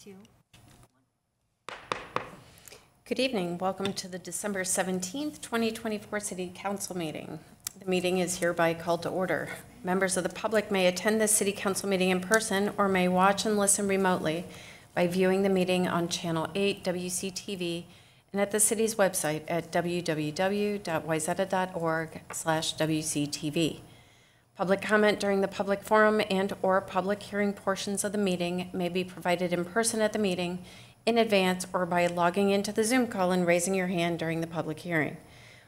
2. Good evening. Welcome to the December 17th, 2024 City Council meeting. The meeting is hereby called to order. Members of the public may attend the City Council meeting in person or may watch and listen remotely by viewing the meeting on Channel 8 WCTV and at the city's website at www.wayzata.org/WCTV. Public comment during the public forum and/or public hearing portions of the meeting may be provided in person at the meeting in advance or by logging into the Zoom call and raising your hand during the public hearing.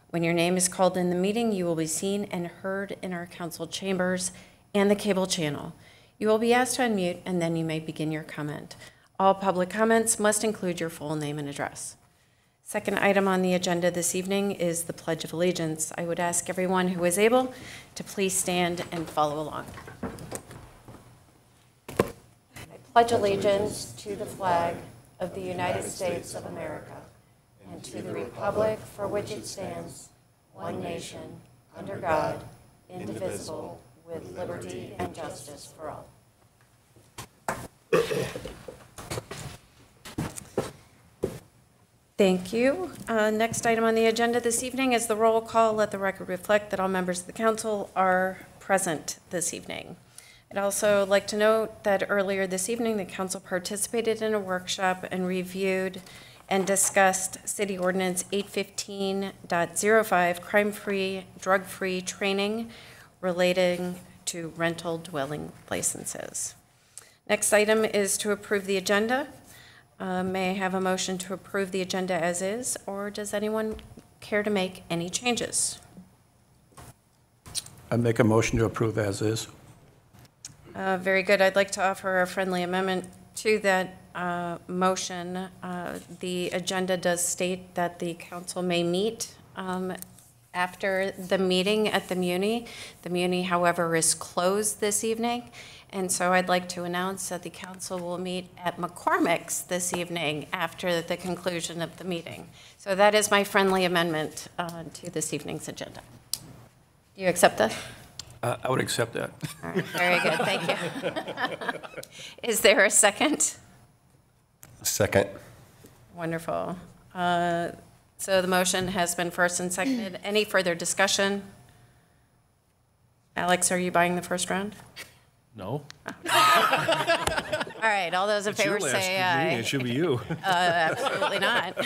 When your name is called in the meeting, you will be seen and heard in our council chambers and the cable channel. You will be asked to unmute and then you may begin your comment. All public comments must include your full name and address. Second item on the agenda this evening is the Pledge of Allegiance. I would ask everyone who is able to please stand and follow along. I pledge allegiance to the flag of the United States of America and to the republic for which it stands, one nation, under God, indivisible, with liberty and justice for all. Thank you. Next item on the agenda this evening is the roll call. Let the record reflect that all members of the council are present this evening. I'd also like to note that earlier this evening, the council participated in a workshop and reviewed and discussed City Ordinance 815.05, crime-free, drug-free training relating to rental dwelling licenses. Next item is to approve the agenda. May I have a motion to approve the agenda as is, or does anyone care to make any changes? I make a motion to approve as is. Very good. I'd like to offer a friendly amendment to that motion. The agenda does state that the council may meet after the meeting at the Muni. The Muni, however, is closed this evening. And so I'd like to announce that the council will meet at McCormick's this evening after the conclusion of the meeting. So that is my friendly amendment to this evening's agenda. Do you accept that? I would accept that. All right, very good, thank you. Is there a second? Second. Wonderful. So the motion has been first and seconded. Any further discussion? Alex, are you buying the first round? No. All right, all those in favor say aye. It should be you. Absolutely not.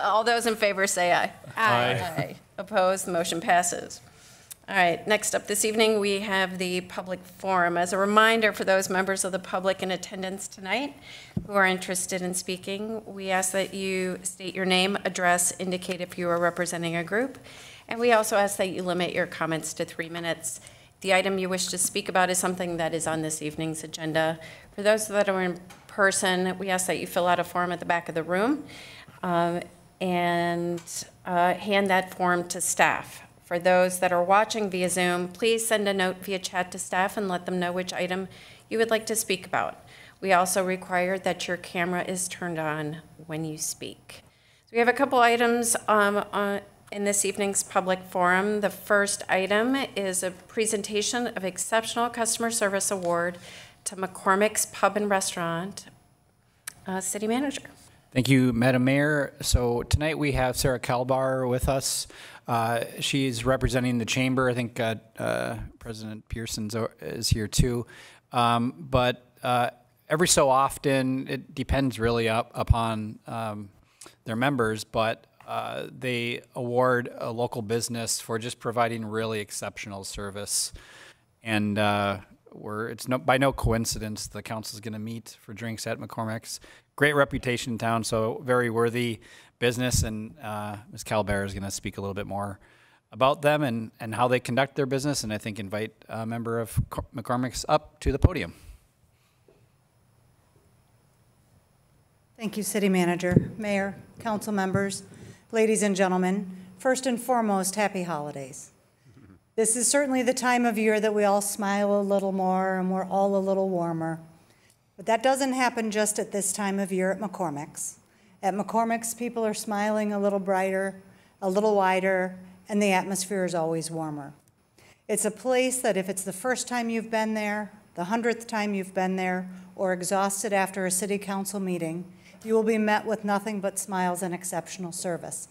All those in favor say aye. Aye. Opposed, the motion passes. All right, next up this evening, we have the public forum. As a reminder for those members of the public in attendance tonight who are interested in speaking, we ask that you state your name, address, indicate if you are representing a group, and we also ask that you limit your comments to 3 minutes. The item you wish to speak about is something that is on this evening's agenda. For those that are in person, we ask that you fill out a form at the back of the room and hand that form to staff. For those that are watching via Zoom, please send a note via chat to staff and let them know which item you would like to speak about. We also require that your camera is turned on when you speak. So we have a couple items in this evening's public forum. The first item is a presentation of Exceptional Customer Service Award to McCormick's Pub and Restaurant. City Manager. Thank you, Madam Mayor. So tonight we have Sarah Kalbar with us. She's representing the chamber. I think President Pearson is here too. But every so often, it depends really upon their members, but they award a local business for just providing really exceptional service. And it's by no coincidence the council is going to meet for drinks at McCormick's. Great reputation in town, so very worthy business. And Ms. Calbert is going to speak a little bit more about them and how they conduct their business, and I think invite a member of McCormick's up to the podium. Thank you, City Manager, Mayor, council members, ladies and gentlemen. First and foremost, happy holidays. This is certainly the time of year that we all smile a little more and we're all a little warmer. But that doesn't happen just at this time of year at McCormick's. At McCormick's, people are smiling a little brighter, a little wider, and the atmosphere is always warmer. It's a place that if it's the first time you've been there, the 100th time you've been there, or exhausted after a city council meeting, you will be met with nothing but smiles and exceptional service.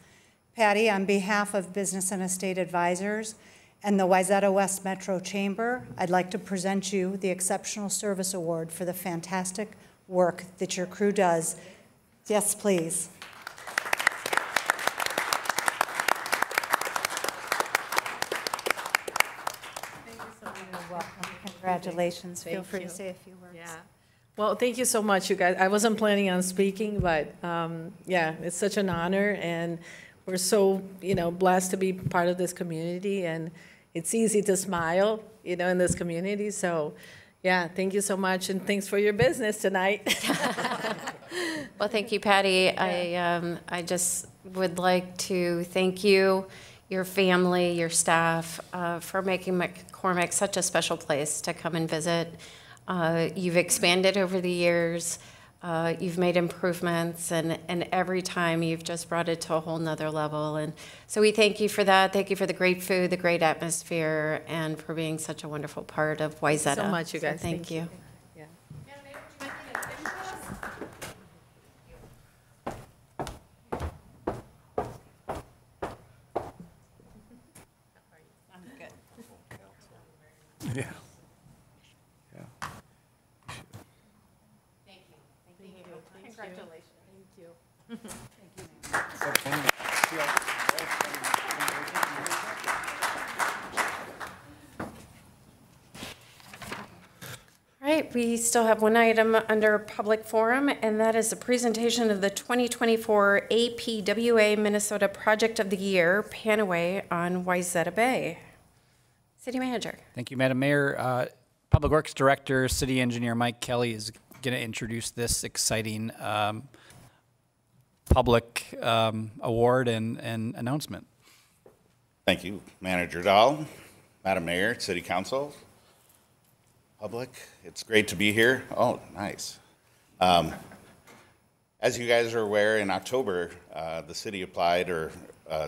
Patty, on behalf of Business and Estate Advisors and the Wayzata West Metro Chamber, I'd like to present you the Exceptional Service Award for the fantastic work that your crew does. Yes, please. Welcome. Congratulations. Feel free to say a few words. Yeah. Well, thank you so much, you guys. I wasn't planning on speaking, but yeah, it's such an honor, and we're so, blessed to be part of this community, and it's easy to smile, in this community. So, yeah, thank you so much, and thanks for your business tonight. Well, thank you, Patty. I just would like to thank you, your family, your staff, for making McCormick such a special place to come and visit. You've expanded over the years. You've made improvements, and every time you've just brought it to a whole nother level. And so we thank you for that. Thank you for the great food, the great atmosphere, and for being such a wonderful part of Wayzata. Thank you so much, you guys. So thank you. Yeah. Yeah. Congratulations. Thank you. All right, we still have one item under public forum, and that is a presentation of the 2024 APWA Minnesota Project of the Year, Panaway on Wayzata Bay. City Manager. Thank you, Madam Mayor. Public Works Director, City Engineer Mike Kelly is going to introduce this exciting public award and announcement. Thank you, Manager Dahl, Madam Mayor, City Council, public. It's great to be here. Oh, nice. As you guys are aware, in October, the city applied or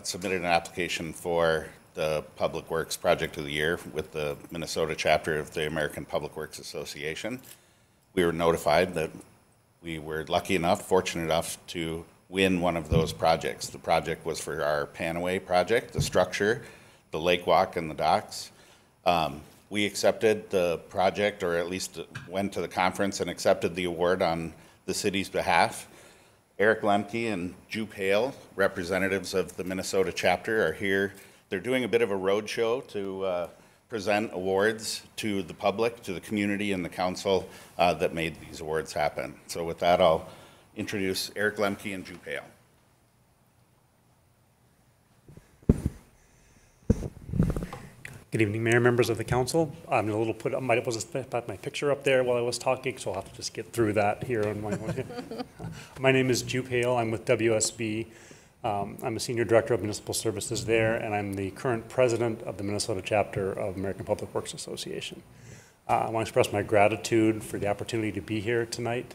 submitted an application for the Public Works Project of the Year with the Minnesota chapter of the American Public Works Association. We were notified that we were lucky enough, fortunate enough to win one of those projects. The project was for our Panaway project, the structure, the lake walk, and the docks. We accepted the project, or at least went to the conference and accepted the award on the city's behalf. Eric Lemke and Jupe Hale, representatives of the Minnesota chapter, are here. They're doing a bit of a road show to present awards to the public, to the community, and the council that made these awards happen. So with that, I'll introduce Eric Lemke and Jupe Hale. Good evening, Mayor, members of the council. I'm a little put. I might have put my picture up there while I was talking, so I'll have to just get through that here on my. My name is Jupe Hale. I'm with WSB. I'm a senior director of municipal services there, and I'm the current president of the Minnesota chapter of American Public Works Association. I want to express my gratitude for the opportunity to be here tonight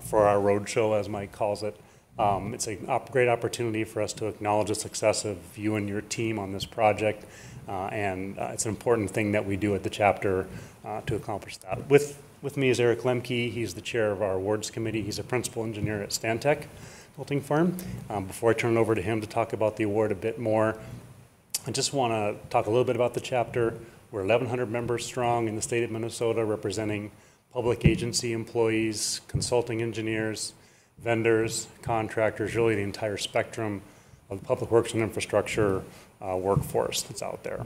for our road show, as Mike calls it. It's a great opportunity for us to acknowledge the success of you and your team on this project. It's an important thing that we do at the chapter to accomplish that. With me is Eric Lemke. He's the chair of our awards committee. He's a principal engineer at Stantec Consulting Firm. Before I turn it over to him to talk about the award a bit more, I just want to talk a little bit about the chapter. We're 1,100 members strong in the state of Minnesota, representing public agency employees, consulting engineers, vendors, contractors, really the entire spectrum of the public works and infrastructure workforce that's out there.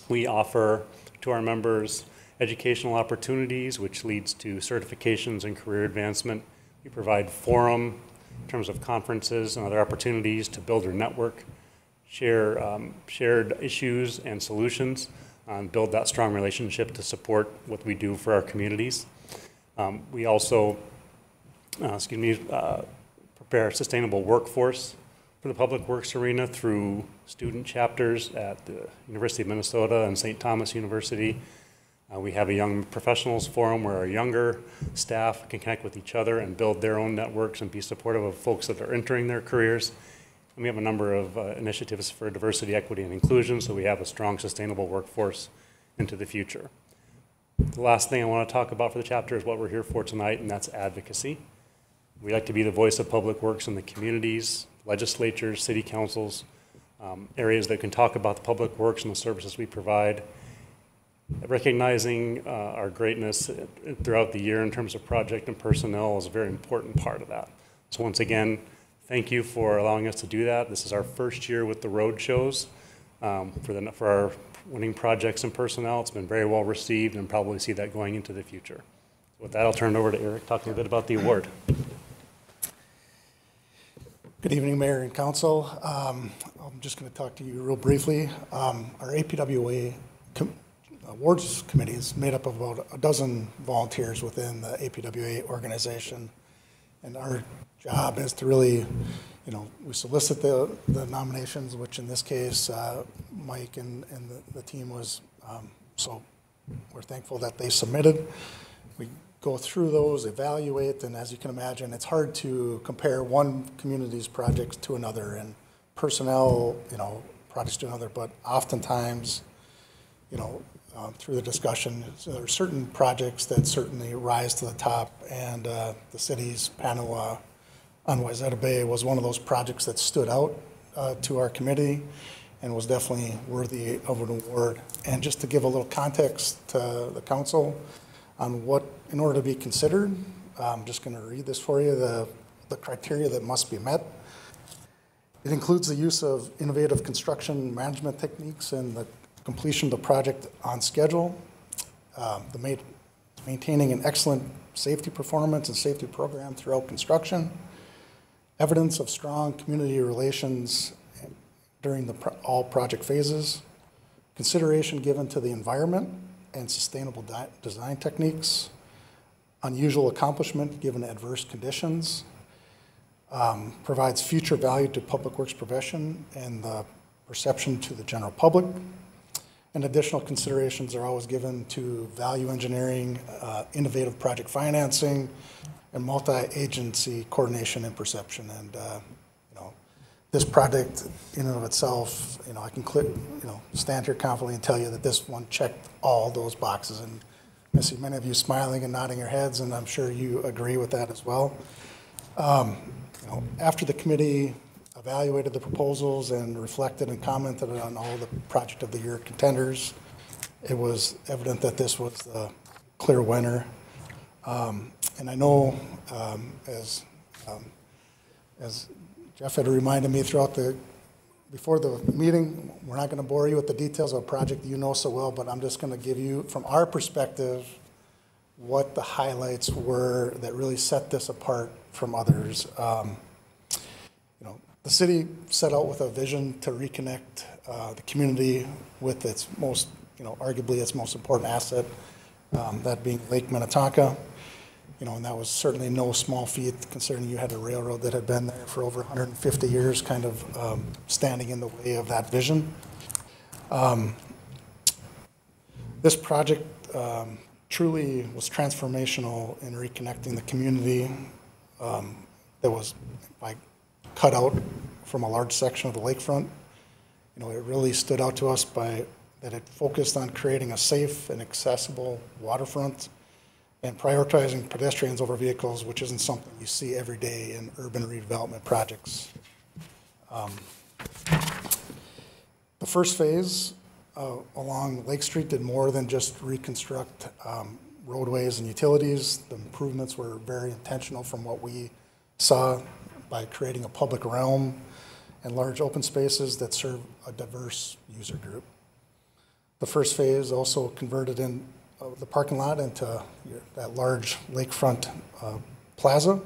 We offer to our members educational opportunities, which leads to certifications and career advancement. We provide forum in terms of conferences and other opportunities to build our network, share shared issues and solutions, and build that strong relationship to support what we do for our communities. We also, prepare a sustainable workforce for the public works arena through student chapters at the University of Minnesota and St. Thomas University. We have a young professionals forum where our younger staff can connect with each other and build their own networks and be supportive of folks that are entering their careers. And we have a number of initiatives for diversity, equity, and inclusion, so we have a strong, sustainable workforce into the future. The last thing I want to talk about for the chapter is what we're here for tonight, and that's advocacy. We like to be the voice of public works in the communities, legislatures, city councils, areas that can talk about the public works and the services we provide. Recognizing our greatness throughout the year in terms of project and personnel is a very important part of that. So once again, thank you for allowing us to do that. This is our first year with the road shows for our winning projects and personnel. It's been very well received and probably see that going into the future. With that, I'll turn it over to Eric, talking a bit about the award. Good evening, Mayor and Council. I'm just going to talk to you real briefly. Our APWA Awards Committee is made up of about a dozen volunteers within the APWA organization. And our job is to really, we solicit the nominations, which in this case, Mike and the team was, so we're thankful that they submitted. We go through those, evaluate, and as you can imagine, it's hard to compare one community's projects to another and personnel, projects to another, but oftentimes, through the discussion, so there are certain projects that certainly rise to the top, and the city's panel on Wayzata Bay was one of those projects that stood out to our committee and was definitely worthy of an award. And just to give a little context to the council on what, in order to be considered, I'm just going to read this for you, the criteria that must be met. It includes the use of innovative construction management techniques and the completion of the project on schedule, maintaining an excellent safety performance and safety program throughout construction, evidence of strong community relations during all project phases, consideration given to the environment and sustainable design techniques, unusual accomplishment given adverse conditions, provides future value to public works profession and the perception to the general public. And additional considerations are always given to value engineering, innovative project financing, and multi-agency coordination and perception. And this project in and of itself, I can stand here confidently and tell you that this one checked all those boxes. And I see many of you smiling and nodding your heads, and I'm sure you agree with that as well. After the committee evaluated the proposals and reflected and commented on all the Project of the Year contenders, it was evident that this was the clear winner. And I know, as Jeff had reminded me before the meeting, we're not going to bore you with the details of a project you know so well, but I'm just going to give you, from our perspective, what the highlights were that really set this apart from others. The city set out with a vision to reconnect the community with its most, arguably its most important asset, that being Lake Minnetonka. And that was certainly no small feat considering you had a railroad that had been there for over 150 years, kind of standing in the way of that vision. This project truly was transformational in reconnecting the community that was cut out from a large section of the lakefront. It really stood out to us by that it focused on creating a safe and accessible waterfront and prioritizing pedestrians over vehicles, which isn't something you see every day in urban redevelopment projects. The first phase along Lake Street did more than just reconstruct roadways and utilities. The improvements were very intentional from what we saw by creating a public realm and large open spaces that serve a diverse user group. The first phase also converted in the parking lot into that large lakefront plaza,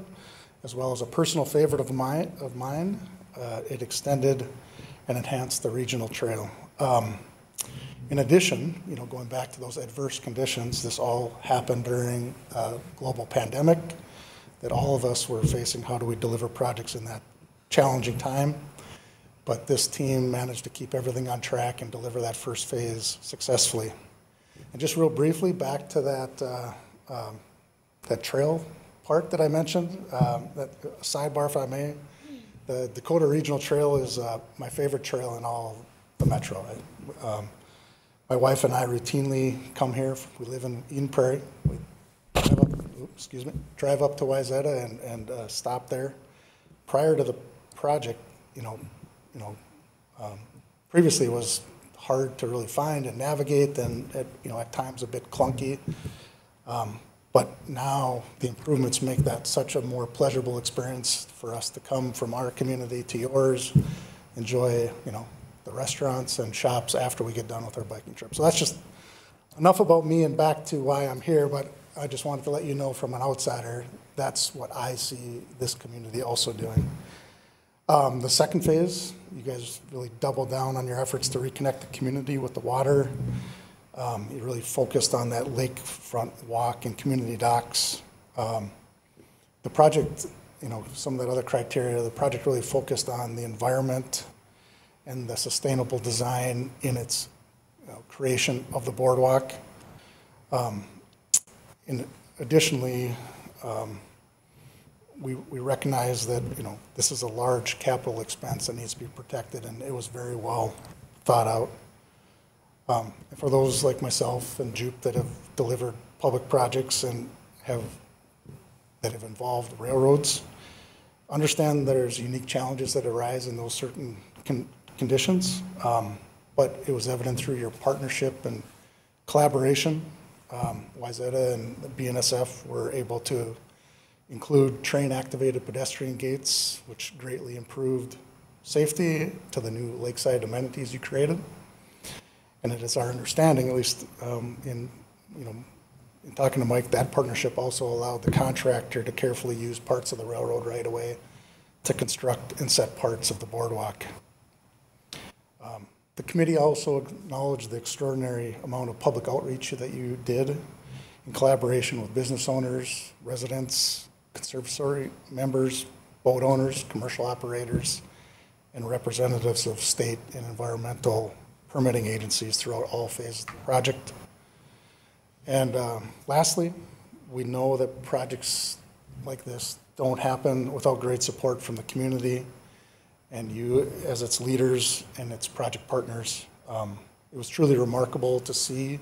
as well as a personal favorite of mine. It extended and enhanced the regional trail. In addition, going back to those adverse conditions, this all happened during a global pandemic that all of us were facing. How do we deliver projects in that challenging time? But this team managed to keep everything on track and deliver that first phase successfully. And just real briefly, back to that trail part that I mentioned, that sidebar if I may, the Dakota Regional Trail is my favorite trail in all the metro. My wife and I routinely come here. We live in Eden Prairie. We drive up to Wayzata and stop there. Prior to the project, previously it was hard to really find and navigate, and at times a bit clunky. But now the improvements make that such a more pleasurable experience for us to come from our community to yours, enjoy, the restaurants and shops after we get done with our biking trip. So that's just enough about me and back to why I'm here, but I just wanted to let you know from an outsider, that's what I see this community also doing. The second phase, you guys really doubled down on your efforts to reconnect the community with the water. You really focused on that lakefront walk and community docks. The project, some of that other criteria, the project really focused on the environment and the sustainable design in its creation of the boardwalk. Additionally, we recognize that this is a large capital expense that needs to be protected, and it was very well thought out. For those like myself and Jupe that have delivered public projects and that have involved railroads, understand there's unique challenges that arise in those certain conditions, but it was evident through your partnership and collaboration. Wayzata and the BNSF were able to include train-activated pedestrian gates, which greatly improved safety to the new lakeside amenities you created. And it is our understanding, at least in talking to Mike, that partnership also allowed the contractor to carefully use parts of the railroad right away to construct and set parts of the boardwalk. The committee also acknowledged the extraordinary amount of public outreach that you did in collaboration with business owners, residents, conservatory members, boat owners, commercial operators, and representatives of state and environmental permitting agencies throughout all phases of the project. And lastly, we know that projects like this don't happen without great support from the community and you as its leaders and its project partners. It was truly remarkable to see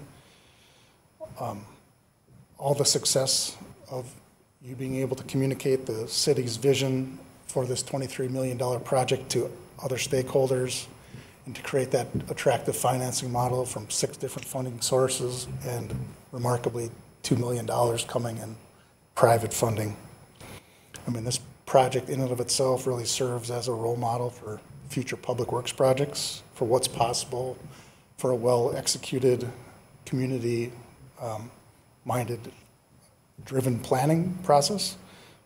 all the success of you being able to communicate the city's vision for this $23 million project to other stakeholders and to create that attractive financing model from 6 different funding sources and remarkably $2 million coming in private funding. I mean, this project in and of itself really serves as a role model for future public works projects, for what's possible for a well-executed, community-minded, driven planning process,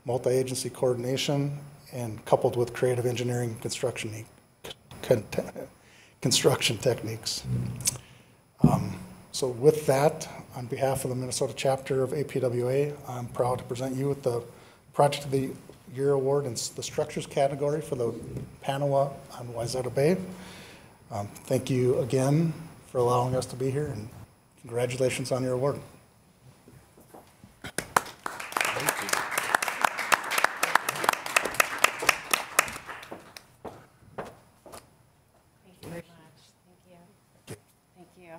multi-agency coordination, and coupled with creative engineering construction techniques. So with that, on behalf of the Minnesota chapter of APWA, I'm proud to present you with the Project of the Year Award in the Structures category for the Panawa on Wayzata Bay. Thank you again for allowing us to be here, and congratulations on your award. Thank you very much. Thank you. Thank you.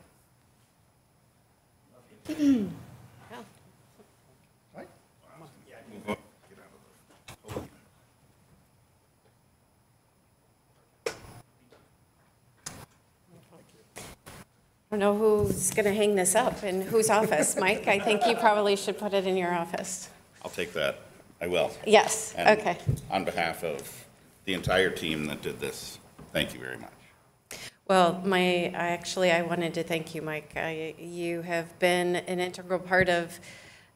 I don't know who's going to hang this up in whose office. Mike, I think you probably should put it in your office. I'll take that. I will. Yes, And okay. on behalf of the entire team that did this, thank you very much. Well, I wanted to thank you, Mike. You have been an integral part of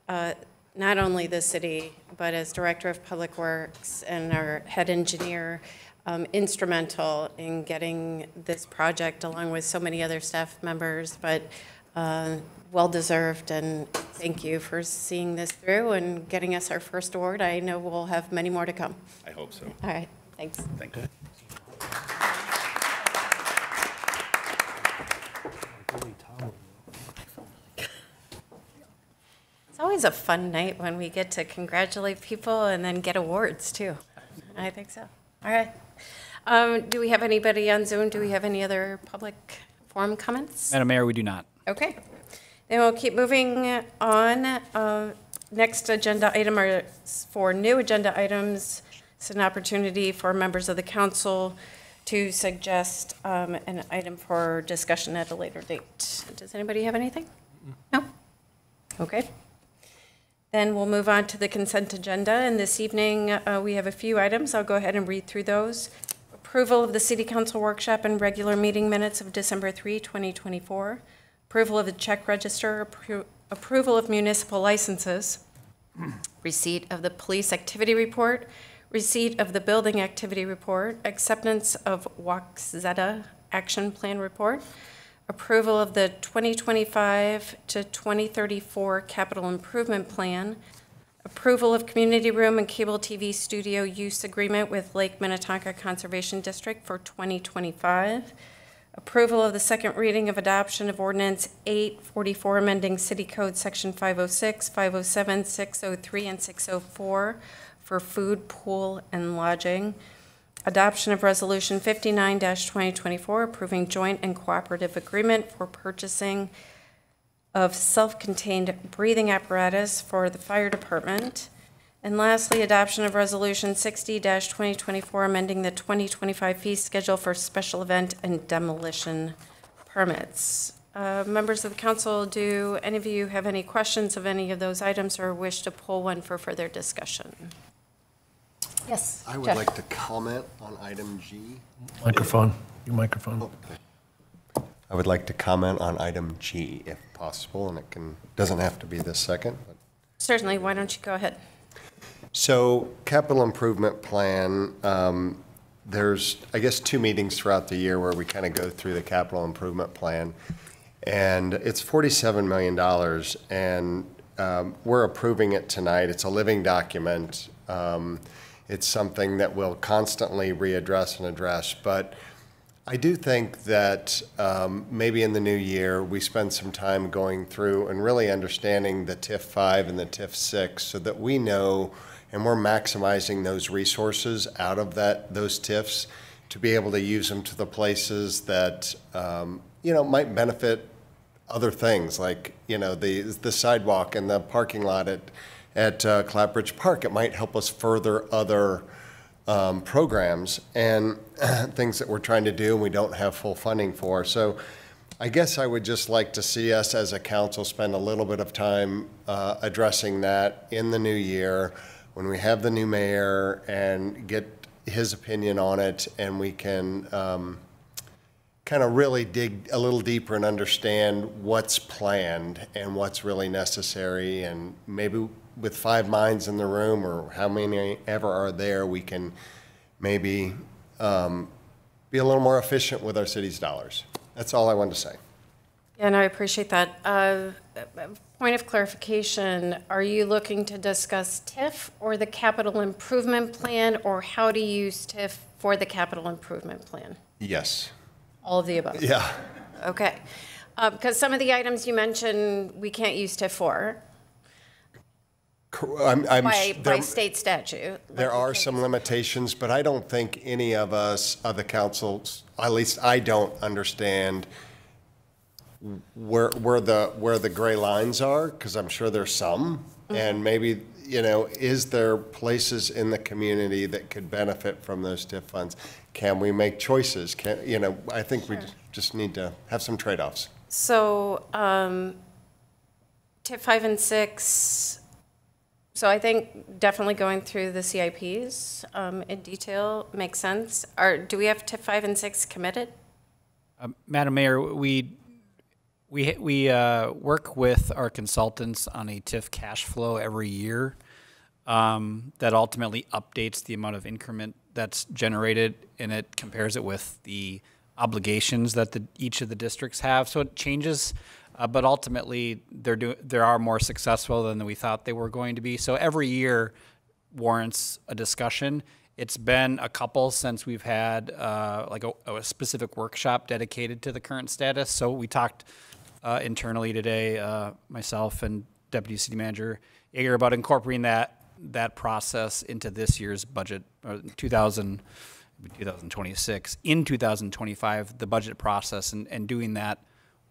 not only the city, but as Director of Public Works and our head engineer, instrumental in getting this project along with so many other staff members, but well-deserved, and thank you for seeing this through and getting us our first award. I know we'll have many more to come. I hope so. All right, thanks. Thank you. It's always a fun night when we get to congratulate people and then get awards, too. I think so. All right. Do we have anybody on Zoom? Do we have any other public forum comments? Madam Mayor, we do not. Okay. Then we'll keep moving on. Next agenda item are for new agenda items. It's an opportunity for members of the council to suggest an item for discussion at a later date. Does anybody have anything? No? Okay. Then we'll move on to the consent agenda. And this evening, we have a few items. I'll go ahead and read through those. Approval of the City Council workshop and regular meeting minutes of December 3, 2024. Approval of the check register. Approval of municipal licenses. Receipt of the police activity report. Receipt of the building activity report. Acceptance of Wayzata action plan report. Approval of the 2025 to 2034 capital improvement plan. Approval of community room and cable TV studio use agreement with Lake Minnetonka Conservation District for 2025. Approval of the second reading of adoption of ordinance 844 amending City Code Section 506, 507, 603, and 604 for food, pool, and lodging. Adoption of Resolution 59-2024 approving joint and cooperative agreement for purchasing of self-contained breathing apparatus for the fire department. And lastly, adoption of Resolution 60-2024 amending the 2025 fee schedule for special event and demolition permits. Members of the council, do any of you have any questions of any of those items or wish to pull one for further discussion? Yes, I would Jeff. like to comment on item G. Microphone, your microphone. I would like to comment on item G if possible, and doesn't have to be this second. But. Certainly, why don't you go ahead? So capital improvement plan, there's, I guess, 2 meetings throughout the year where we kind of go through the capital improvement plan. And it's $47 million, and we're approving it tonight. It's a living document. It's something that we'll constantly readdress and address. But I do think that maybe in the new year, we spend some time going through and really understanding the TIF 5 and the TIF 6 so that we know and we're maximizing those resources out of those TIFs to be able to use them to the places that, might benefit other things like, the sidewalk and the parking lot at Clapbridge Park. It might help us further other programs and things that we're trying to do and we don't have full funding for. So I guess I would just like to see us as a council spend a little bit of time addressing that in the new year when we have the new mayor and get his opinion on it, and we can kind of really dig a little deeper and understand what's planned and what's really necessary, and maybe with 5 minds in the room or how many ever are there, we can maybe be a little more efficient with our city's dollars. That's all I wanted to say. Yeah, no, I appreciate that. Point of clarification, are you looking to discuss TIF or the capital improvement plan, or how to use TIF for the capital improvement plan? Yes. All of the above? Yeah. Okay. Because some of the items you mentioned, we can't use TIF for. By state statute. There are some limitations, but I don't think any of us, of the councils, at least I don't understand where the gray lines are, because I'm sure there's some, and maybe, is there places in the community that could benefit from those TIF funds? Can we make choices? I think we just need to have some trade-offs. So TIF 5 and 6, so I think definitely going through the CIPs in detail makes sense. Do we have TIF 5 and 6 committed? Madam Mayor, we work with our consultants on a TIF cash flow every year that ultimately updates the amount of increment that's generated, and it compares it with the obligations that each of the districts have. So it changes, but ultimately they are more successful than we thought they were going to be. So every year warrants a discussion. It's been a couple since we've had like a specific workshop dedicated to the current status. So we talked internally today, myself and Deputy City Manager Yeager, about incorporating that process into this year's budget, 2000, I 2026, in 2025, the budget process and doing that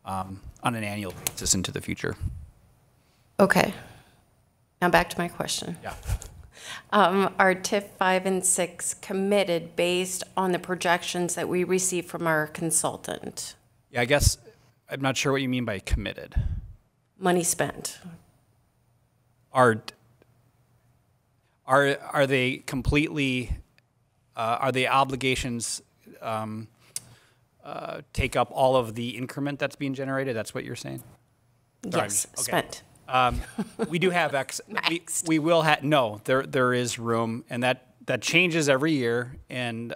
on an annual basis into the future. Okay. Now back to my question. Yeah. Are TIF 5 and 6 committed based on the projections that we receive from our consultant? Yeah, I guess I'm not sure what you mean by committed. Money spent. Are they completely, are the obligations take up all of the increment that's being generated? That's what you're saying? Yes, Okay. spent. We do have we will have, no, there is room, and that changes every year, and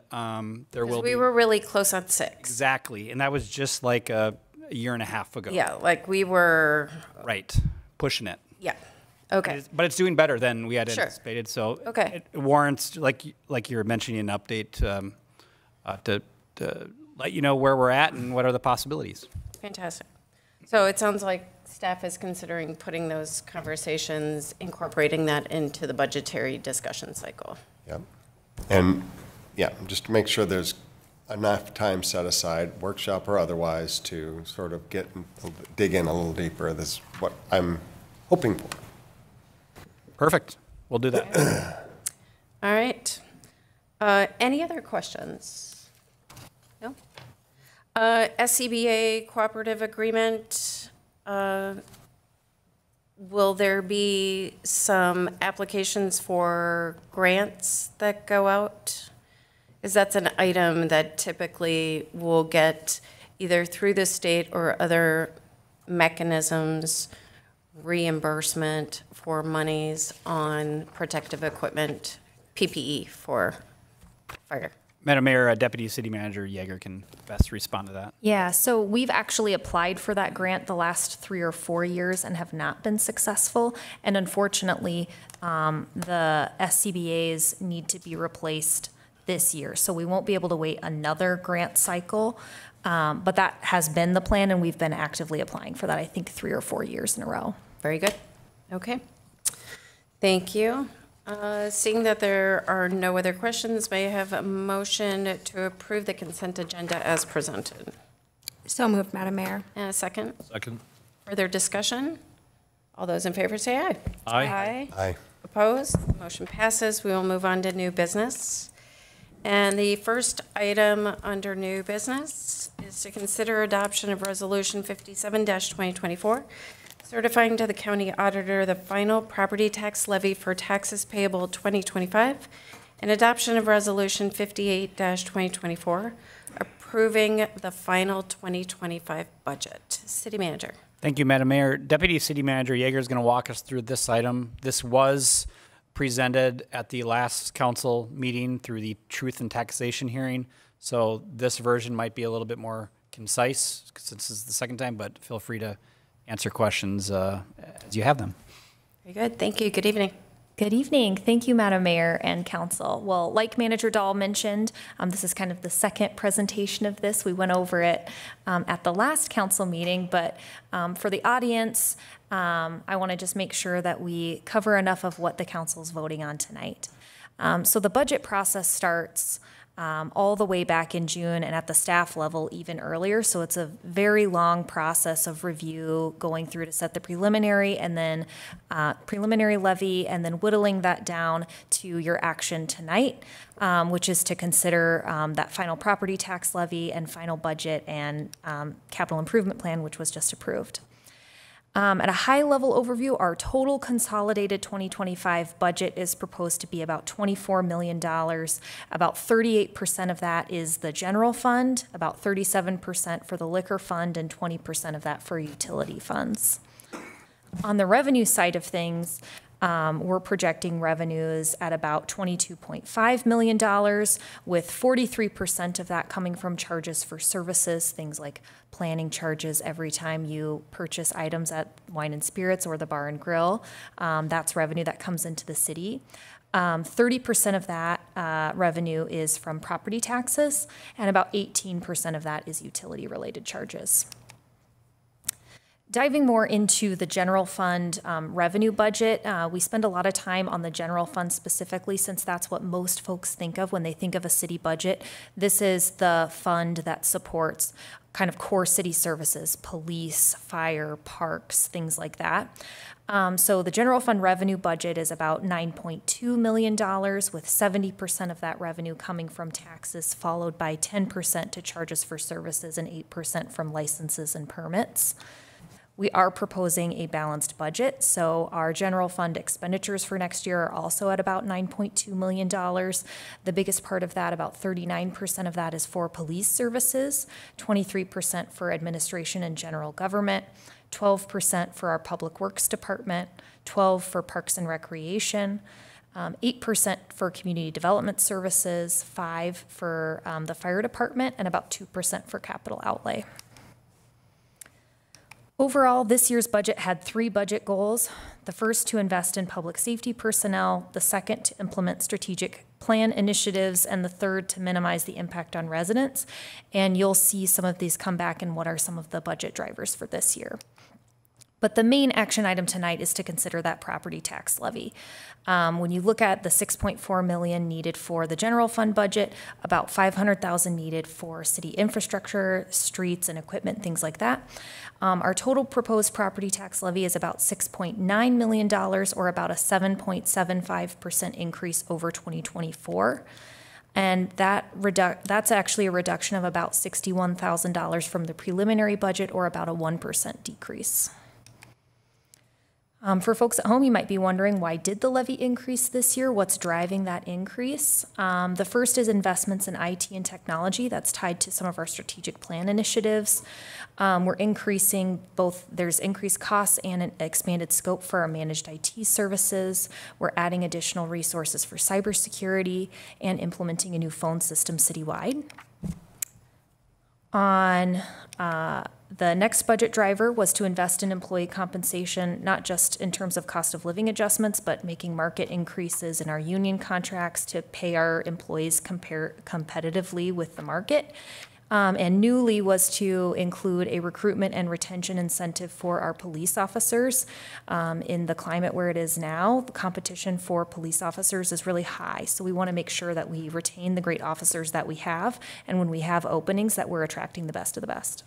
there will be. We were really close on 6. Exactly, and that was just like a year and a half ago. Yeah, like we were. Right, pushing it. Yeah. Okay. But it's doing better than we had Sure. anticipated, so Okay. it warrants, like you were mentioning, an update to let you know where we're at and what are the possibilities. Fantastic. So it sounds like staff is considering putting those conversations, incorporating that into the budgetary discussion cycle. Yep. And, yeah, just to make sure there's enough time set aside, workshop or otherwise, to sort of dig in a little deeper. This is what I'm hoping for. Perfect. We'll do that. All right. Any other questions? No? SCBA cooperative agreement. Will there be some applications for grants that go out? Because that's an item that typically will get either through the state or other mechanisms reimbursement for monies on protective equipment, PPE for fire. Madam Mayor, Deputy City Manager Yeager can best respond to that. Yeah, so we've actually applied for that grant the last 3 or 4 years and have not been successful. And unfortunately, the SCBAs need to be replaced this year. So we won't be able to wait another grant cycle. But that has been the plan, and we've been actively applying for that, I think, 3 or 4 years in a row. Very good. Okay. Thank you. Seeing that there are no other questions, may I have a motion to approve the consent agenda as presented? So moved, Madam Mayor. And a second? Second. Further discussion? All those in favor say aye. Aye. Aye. Opposed? Motion passes. We will move on to new business. And the first item under new business is to consider adoption of Resolution 57-2024, certifying to the county auditor the final property tax levy for taxes payable 2025, and adoption of Resolution 58-2024, approving the final 2025 budget. City Manager. Thank you, Madam Mayor. Deputy City Manager Yeager is going to walk us through this item. This was presented at the last council meeting through the Truth and Taxation hearing. So this version might be a little bit more concise since this is the second time, but feel free to answer questions as you have them. Very good. Thank you. Good evening. Good evening. Thank you, Madam Mayor and Council. Well, like Manager Dahl mentioned, this is kind of the second presentation of this. We went over it at the last council meeting, but for the audience, I want to just make sure that we cover enough of what the council is voting on tonight. So the budget process starts all the way back in June, and at the staff level even earlier. So it's a very long process of review, going through to set the preliminary and then preliminary levy, and then whittling that down to your action tonight, which is to consider that final property tax levy and final budget and capital improvement plan, which was just approved. At a high-level overview, our total consolidated 2025 budget is proposed to be about $24 million. About 38% of that is the general fund, about 37% for the liquor fund, and 20% of that for utility funds. On the revenue side of things, we're projecting revenues at about $22.5 million, with 43% of that coming from charges for services, things like planning charges every time you purchase items at Wine and Spirits or the Bar and Grill. That's revenue that comes into the city. 30% of that revenue is from property taxes, and about 18% of that is utility-related charges. Diving more into the general fund revenue budget, we spend a lot of time on the general fund specifically since that's what most folks think of when they think of a city budget. This is the fund that supports kind of core city services, police, fire, parks, things like that. So the general fund revenue budget is about $9.2 million, with 70% of that revenue coming from taxes, followed by 10% to charges for services and 8% from licenses and permits. We are proposing a balanced budget, so our general fund expenditures for next year are also at about $9.2 million. The biggest part of that, about 39% of that, is for police services, 23% for administration and general government, 12% for our public works department, 12% for parks and recreation, 8% for community development services, 5% for the fire department, and about 2% for capital outlay. Overall, this year's budget had 3 budget goals. The first, to invest in public safety personnel, the second, to implement strategic plan initiatives, and the third, to minimize the impact on residents. And you'll see some of these come back and what are some of the budget drivers for this year. But the main action item tonight is to consider that property tax levy. When you look at the $6.4 million needed for the general fund budget, about $500,000 needed for city infrastructure, streets and equipment, things like that. Our total proposed property tax levy is about $6.9 million, or about a 7.75% increase over 2024. And that's actually a reduction of about $61,000 from the preliminary budget, or about a 1% decrease. For folks at home, you might be wondering, why did the levy increase this year? What's driving that increase? The first is investments in IT and technology. That's tied to some of our strategic plan initiatives. We're increasing there's increased costs and an expanded scope for our managed IT services. We're adding additional resources for cybersecurity and implementing a new phone system citywide. On the next budget driver was to invest in employee compensation, not just in terms of cost of living adjustments, but making market increases in our union contracts to pay our employees competitively with the market. And newly was to include a recruitment and retention incentive for our police officers. In the climate where it is now, the competition for police officers is really high. So we want to make sure that we retain the great officers that we have, and when we have openings, that we're attracting the best of the best.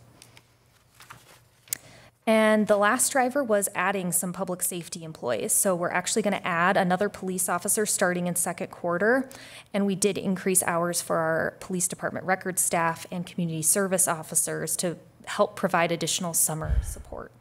And the last driver was adding some public safety employees. So we're actually going to add another police officer starting in second quarter. And we did increase hours for our police department record staff and community service officers to help provide additional summer support.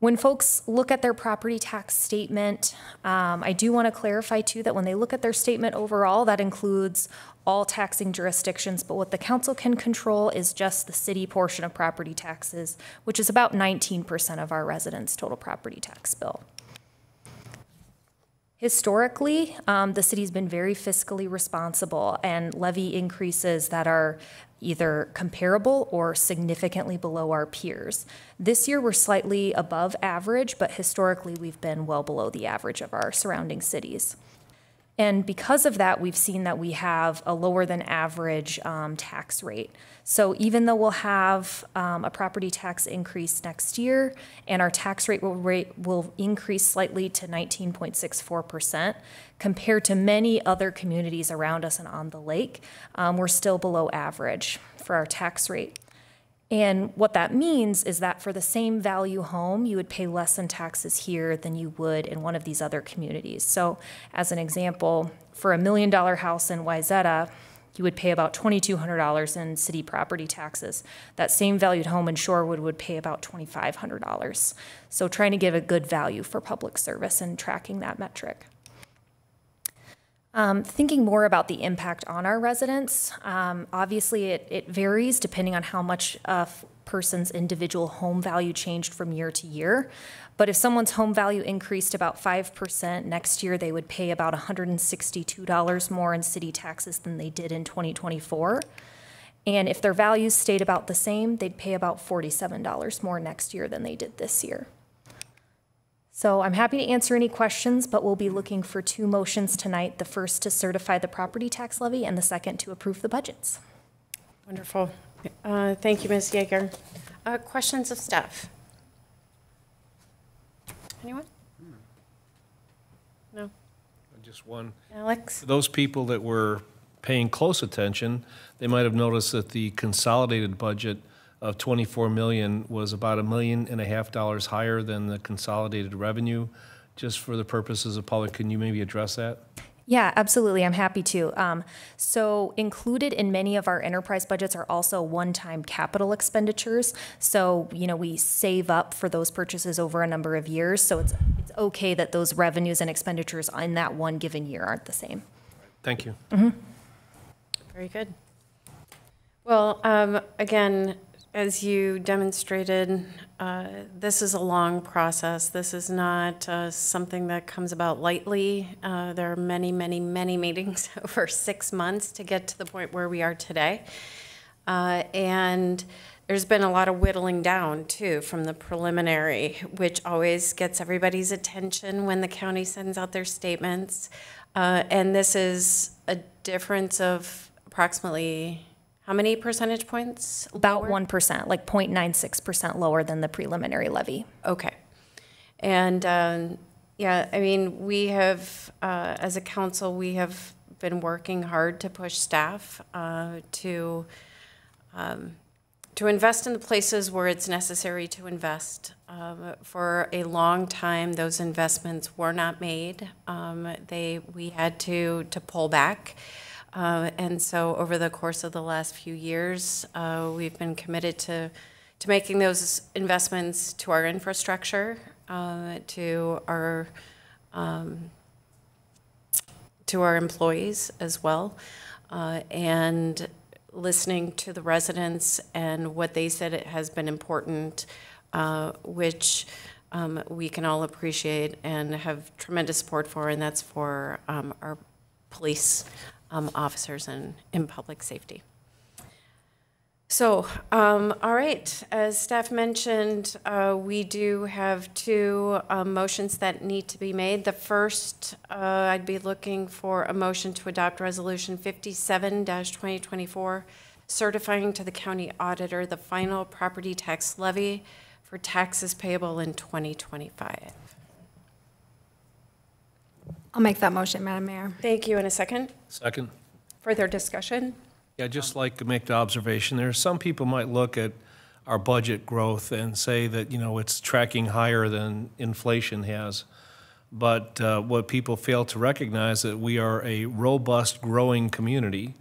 When folks look at their property tax statement, I do want to clarify too that when they look at their statement overall, that includes all taxing jurisdictions, but what the council can control is just the city portion of property taxes, which is about 19% of our residents' total property tax bill. Historically, the city's been very fiscally responsible, and levy increases that are either comparable or significantly below our peers. This year, we're slightly above average, but historically, we've been well below the average of our surrounding cities. And because of that, we've seen that we have a lower than average tax rate. So even though we'll have a property tax increase next year, and our tax rate will increase slightly to 19.64%, compared to many other communities around us and on the lake, we're still below average for our tax rate. And what that means is that for the same value home, you would pay less in taxes here than you would in one of these other communities. So as an example, for $1 million house in Wayzata, you would pay about $2,200 in city property taxes. That same valued home in Shorewood would pay about $2,500. So trying to give a good value for public service and tracking that metric. Thinking more about the impact on our residents, obviously it varies depending on how much a person's individual home value changed from year to year. But if someone's home value increased about 5%, next year they would pay about $162 more in city taxes than they did in 2024. And if their values stayed about the same, they'd pay about $47 more next year than they did this year. So I'm happy to answer any questions, but we'll be looking for 2 motions tonight. The first to certify the property tax levy, and the second to approve the budgets. Wonderful. Thank you, Ms. Yeager. questions of staff? Anyone? No? Just one. Alex? For those people that were paying close attention, they might have noticed that the consolidated budget of 24 million was about $1.5 million higher than the consolidated revenue. Just for the purposes of public, can you maybe address that? Yeah, absolutely. I'm happy to. So included in many of our enterprise budgets are also one-time capital expenditures. So, we save up for those purchases over a number of years. So it's okay that those revenues and expenditures in that one given year aren't the same. Thank you. Very good. Well, again, as you demonstrated, this is a long process. This is not something that comes about lightly. There are many, many, many meetings over 6 months to get to the point where we are today. And there's been a lot of whittling down, too, from the preliminary, which always gets everybody's attention when the county sends out their statements. And this is a difference of approximately how many percentage points? About 1%, like 0.96% lower than the preliminary levy. Okay. And yeah, I mean, we have, as a council, we have been working hard to push staff to invest in the places where it's necessary to invest. For a long time, those investments were not made. We had to pull back. And so over the course of the last few years, we've been committed to making those investments to our infrastructure, to our employees as well, and listening to the residents and what they said it has been important, which we can all appreciate and have tremendous support for, and that's for our police officers in public safety. So, all right, as staff mentioned, we do have two motions that need to be made. The first, I'd be looking for a motion to adopt Resolution 57-2024, certifying to the county auditor the final property tax levy for taxes payable in 2025. I'll make that motion, Madam Mayor. Thank you. In a second. Second. Further discussion? Yeah, I'd just like to make the observation there. Some people might look at our budget growth and say that, it's tracking higher than inflation has. But what people fail to recognize that we are a robust, growing community,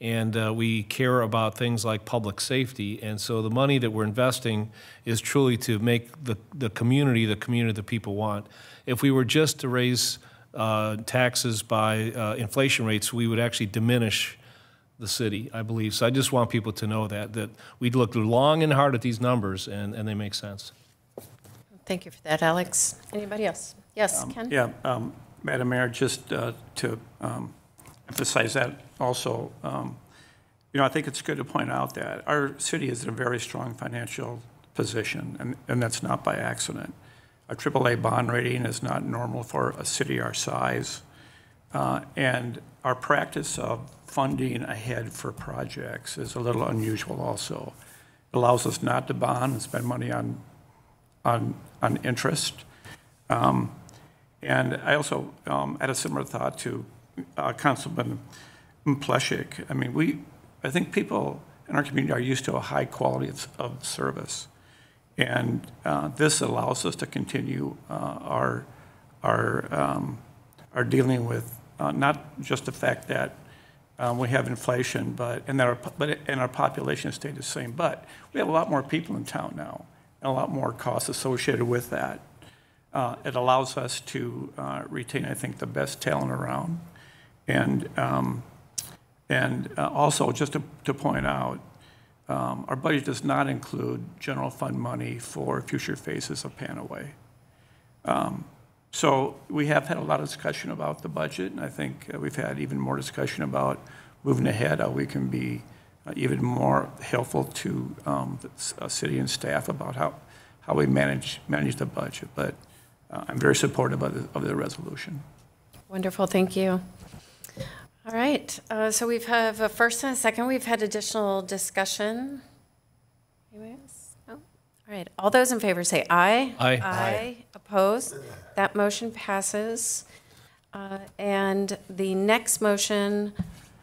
and we care about things like public safety. And so the money that we're investing is truly to make the community that people want. If we were just to raise taxes by inflation rates, we would actually diminish the city, I believe. So I just want people to know that we'd look long and hard at these numbers, and they make sense. Thank you for that, Alex. Anybody else? Yes, Ken? Yeah, Madam Mayor, just to emphasize that also, I think it's good to point out that our city is in a very strong financial position, and that's not by accident. A AAA bond rating is not normal for a city our size. And our practice of funding ahead for projects is a little unusual also. It allows us not to bond and spend money on interest. And I also had a similar thought to Councilman Pleshik. I mean, I think people in our community are used to a high quality of service. And this allows us to continue our dealing with not just the fact that we have inflation, and our population has stayed the same, but we have a lot more people in town now, and a lot more costs associated with that. It allows us to retain, I think, the best talent around, and also just to point out. Our budget does not include general fund money for future phases of Panaway. So we have had a lot of discussion about the budget, and I think we've had even more discussion about moving ahead, how we can be even more helpful to the city and staff about how we manage the budget. But I'm very supportive of the resolution. Wonderful, thank you. All right, so we've have a first and a second. We've had additional discussion. Anybody else? No? All right, all those in favor say aye. Aye. Aye. Opposed? That motion passes. And the next motion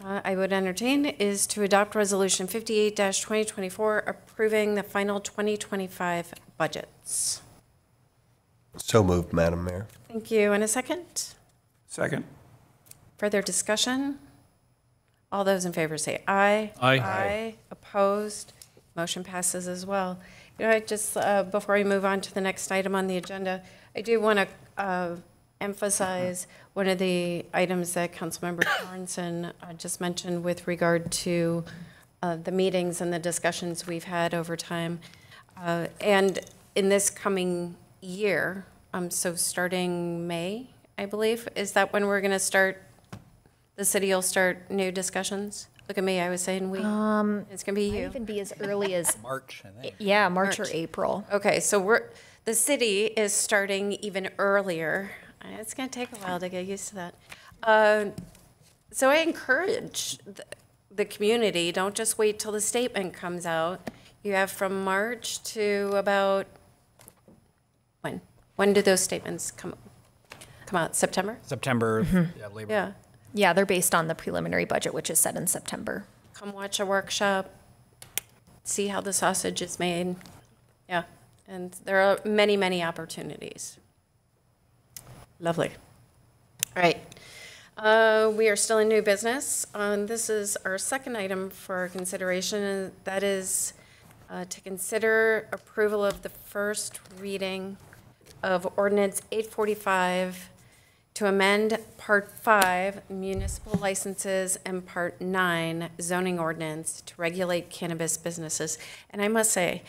I would entertain is to adopt Resolution 58-2024, approving the final 2025 budgets. So moved, Madam Mayor. Thank you. And a second? Second. Further discussion? All those in favor say aye. Aye. Aye. Opposed? Motion passes as well. You know, I just, before we move on to the next item on the agenda, I do want to emphasize one of the items that Councilmember Sorensen just mentioned with regard to the meetings and the discussions we've had over time. And in this coming year, so starting May, I believe, is that when we're going to start, the city will start new discussions? Look at me, I was saying we. It's going to be you. Might even be as early as March, I think. yeah, March or April. Okay, so the city is starting even earlier. It's going to take a while to get used to that. So I encourage the community, don't just wait till the statement comes out. You have from March to about, when? When do those statements come out? September? September, yeah, Labor. Yeah. Yeah, they're based on the preliminary budget, which is set in September. Come watch a workshop, see how the sausage is made. Yeah, and there are many, many opportunities. Lovely. All right. We are still in new business. This is our second item for consideration, and that is to consider approval of the first reading of Ordinance 845 to amend Part 5 municipal licenses and Part 9 zoning ordinance to regulate cannabis businesses. And I must say,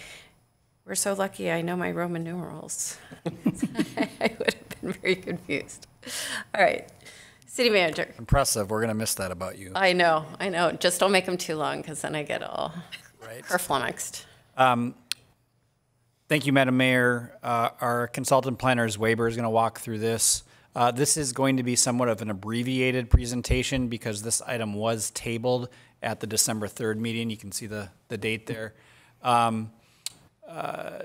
we're so lucky I know my Roman numerals. I would have been very confused. All right, City Manager. Impressive. We're going to miss that about you. I know. Just don't make them too long because then I get all flummoxed. Thank you, Madam Mayor. Our consultant planners, Weber, is going to walk through this. This is going to be somewhat of an abbreviated presentation because this item was tabled at the December 3rd meeting. You can see the date there.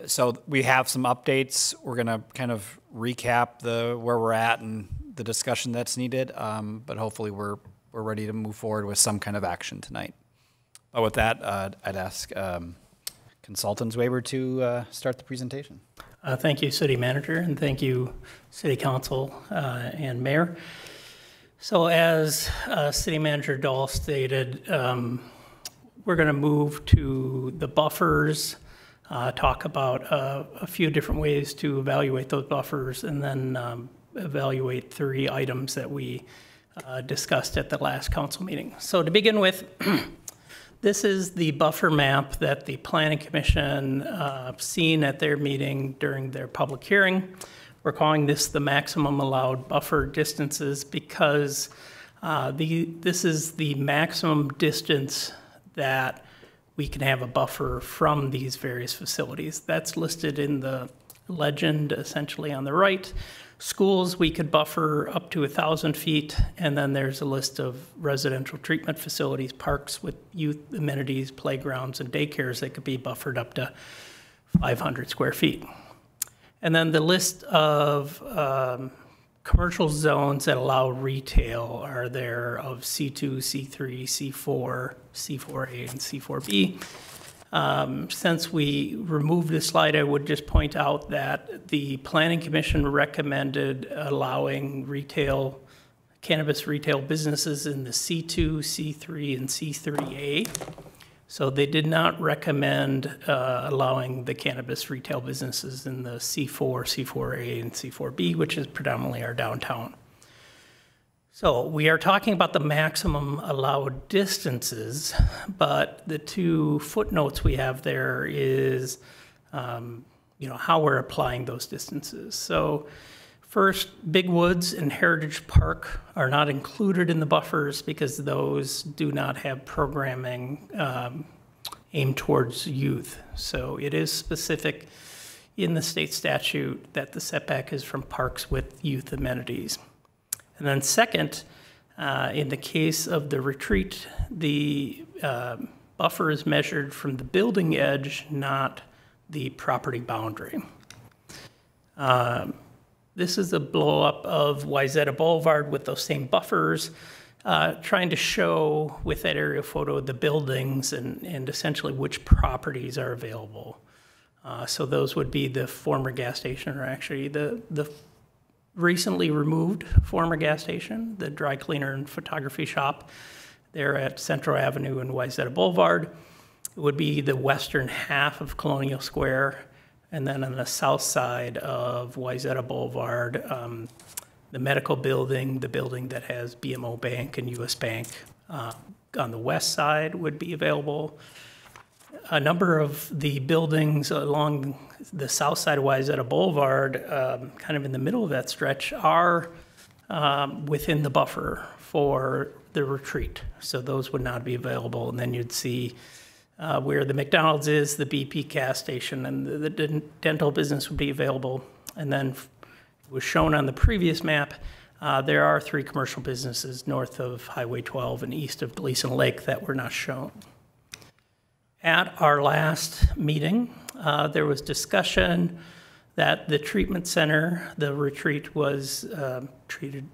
So we have some updates. We're going to kind of recap where we're at and the discussion that's needed, but hopefully we're ready to move forward with some kind of action tonight. But with that, I'd ask Consultants Weber to start the presentation. Thank you, City Manager, and thank you, City Council and Mayor. So as City Manager Dahl stated, we're going to move to the buffers, talk about a few different ways to evaluate those buffers, and then evaluate 3 items that we discussed at the last council meeting. So to begin with, this is the buffer map that the Planning Commission seen at their meeting during their public hearing. We're calling this the maximum allowed buffer distances because this is the maximum distance that we can have a buffer from these various facilities. That's listed in the legend essentially on the right. Schools, we could buffer up to 1,000 feet, and then there's a list of residential treatment facilities, parks with youth amenities, playgrounds, and daycares that could be buffered up to 500 square feet. And then the list of commercial zones that allow retail are there of C2, C3, C4, C4A, and C4B. Since we removed this slide, I would just point out that the Planning Commission recommended allowing cannabis retail businesses in the C2, C3, and C3A. So they did not recommend allowing the cannabis retail businesses in the C4, C4A, and C4B, which is predominantly our downtown. So we are talking about the maximum allowed distances, but the 2 footnotes we have there is, how we're applying those distances. So first, Big Woods and Heritage Park are not included in the buffers because those do not have programming aimed towards youth. So it is specific in the state statute that the setback is from parks with youth amenities. And then second, in the case of the retreat, the buffer is measured from the building edge, not the property boundary. This is a blow-up of Wayzata Boulevard with those same buffers, trying to show with that aerial photo the buildings and essentially which properties are available. So those would be the former gas station, or actually the recently removed former gas station, the dry cleaner and photography shop there at Central Avenue and Wayzata Boulevard. It would be the western half of Colonial Square, and then on the south side of Wayzata Boulevard, the medical building, the building that has BMO Bank and US Bank on the west side would be available. A number of the buildings along the south side of Wayzata Boulevard, kind of in the middle of that stretch, are within the buffer for the retreat. So those would not be available. And then you'd see where the McDonald's is, the BP gas station, and the dental business would be available. And then it was shown on the previous map, there are 3 commercial businesses north of Highway 12 and east of Gleason Lake that were not shown. At our last meeting, there was discussion that the treatment center, the retreat was treated,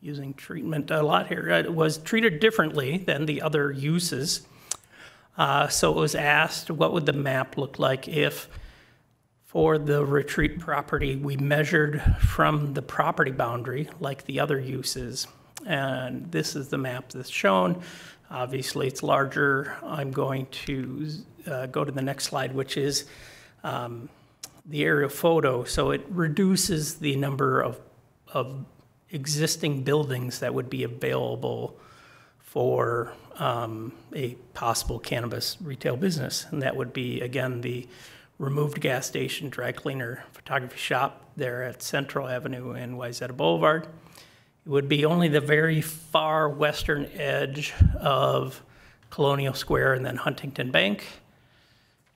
using treatment a lot here, it was treated differently than the other uses. So it was asked, what would the map look like if, for the retreat property, we measured from the property boundary like the other uses? And this is the map that's shown. Obviously, it's larger. I'm going to go to the next slide, which is the aerial photo. So it reduces the number of existing buildings that would be available for a possible cannabis retail business. And that would be, again, the removed gas station, dry cleaner, photography shop there at Central Avenue and Wayzata Boulevard. It would be only the very far western edge of Colonial Square and then Huntington Bank,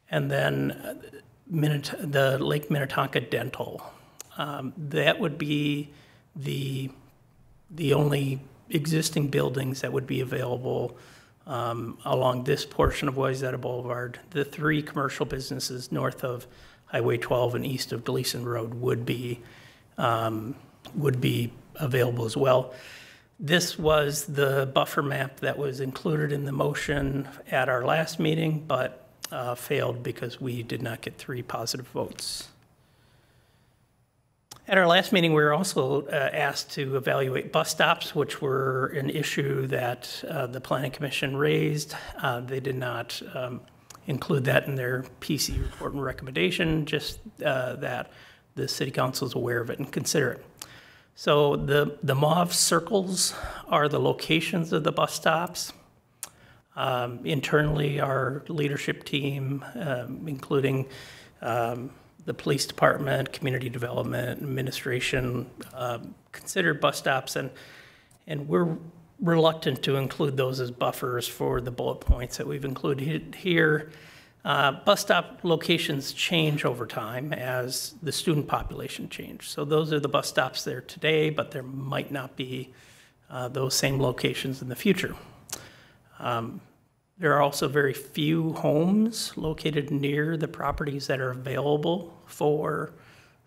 and then the Lake Minnetonka Dental. That would be the only existing buildings that would be available along this portion of Wayzata Boulevard. The 3 commercial businesses north of Highway 12 and east of Gleason Road would be available as well. This was the buffer map that was included in the motion at our last meeting, but failed because we did not get 3 positive votes. At our last meeting, we were also asked to evaluate bus stops, which were an issue that the Planning Commission raised. They did not include that in their PC report and recommendation, just that the City Council is aware of it and consider it. So the mauve circles are the locations of the bus stops. Internally, our leadership team, including the police department, community development, administration, considered bus stops, and we're reluctant to include those as buffers for the bullet points that we've included here. Bus stop locations change over time as the student population changes. So those are the bus stops there today, but there might not be those same locations in the future. There are also very few homes located near the properties that are available for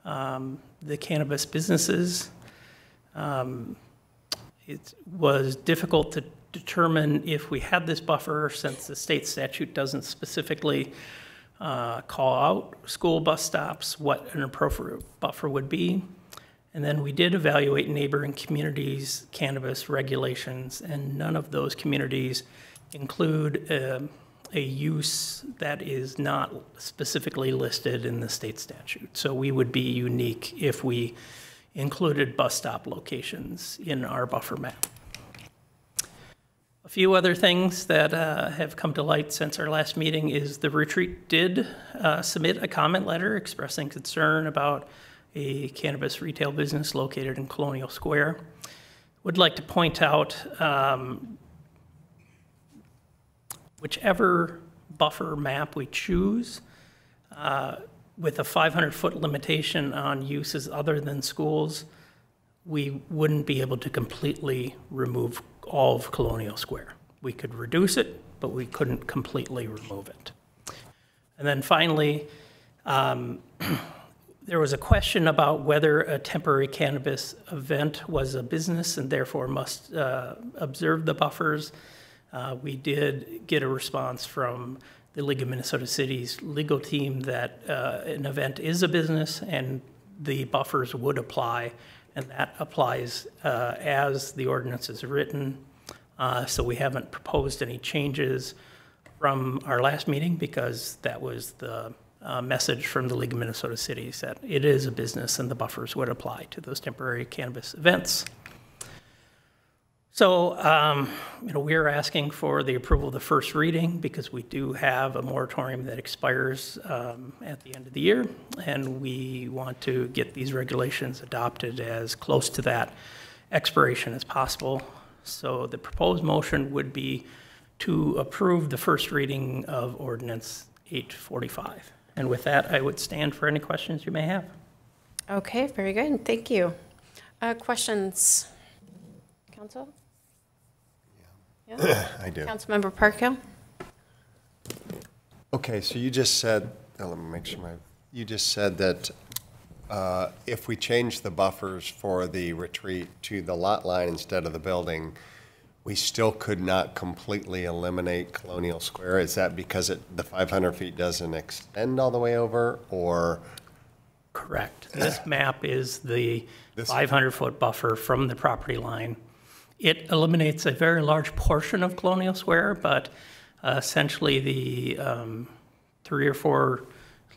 the cannabis businesses. It was difficult to determine if we had this buffer, since the state statute doesn't specifically call out school bus stops, what an appropriate buffer would be. And then we did evaluate neighboring communities' cannabis regulations, and none of those communities include a use that is not specifically listed in the state statute. So we would be unique if we included bus stop locations in our buffer map. A few other things that have come to light since our last meeting is the retreat did submit a comment letter expressing concern about a cannabis retail business located in Colonial Square. Would like to point out whichever buffer map we choose, with a 500-foot limitation on uses other than schools, we wouldn't be able to completely remove all of Colonial Square. We could reduce it, but we couldn't completely remove it. And then finally, There was a question about whether a temporary cannabis event was a business and therefore must observe the buffers. We did get a response from the League of Minnesota Cities legal team that an event is a business and the buffers would apply, and that applies as the ordinance is written. So we haven't proposed any changes from our last meeting because that was the message from the League of Minnesota Cities that it is a business and the buffers would apply to those temporary cannabis events. So, we're asking for the approval of the first reading because we do have a moratorium that expires at the end of the year, and we want to get these regulations adopted as close to that expiration as possible. So the proposed motion would be to approve the first reading of Ordinance 845. And with that, I would stand for any questions you may have. Okay, very good. Thank you. Questions? Council? Yeah. I do. Councilmember Parkhill? Okay, so you just said, let me make sure you just said that if we change the buffers for the retreat to the lot line instead of the building, we still could not completely eliminate Colonial Square. Is that because the 500 feet doesn't extend all the way over, or? Correct. This map is the 500-foot buffer from the property line. It eliminates a very large portion of Colonial Square, but essentially the 3 or 4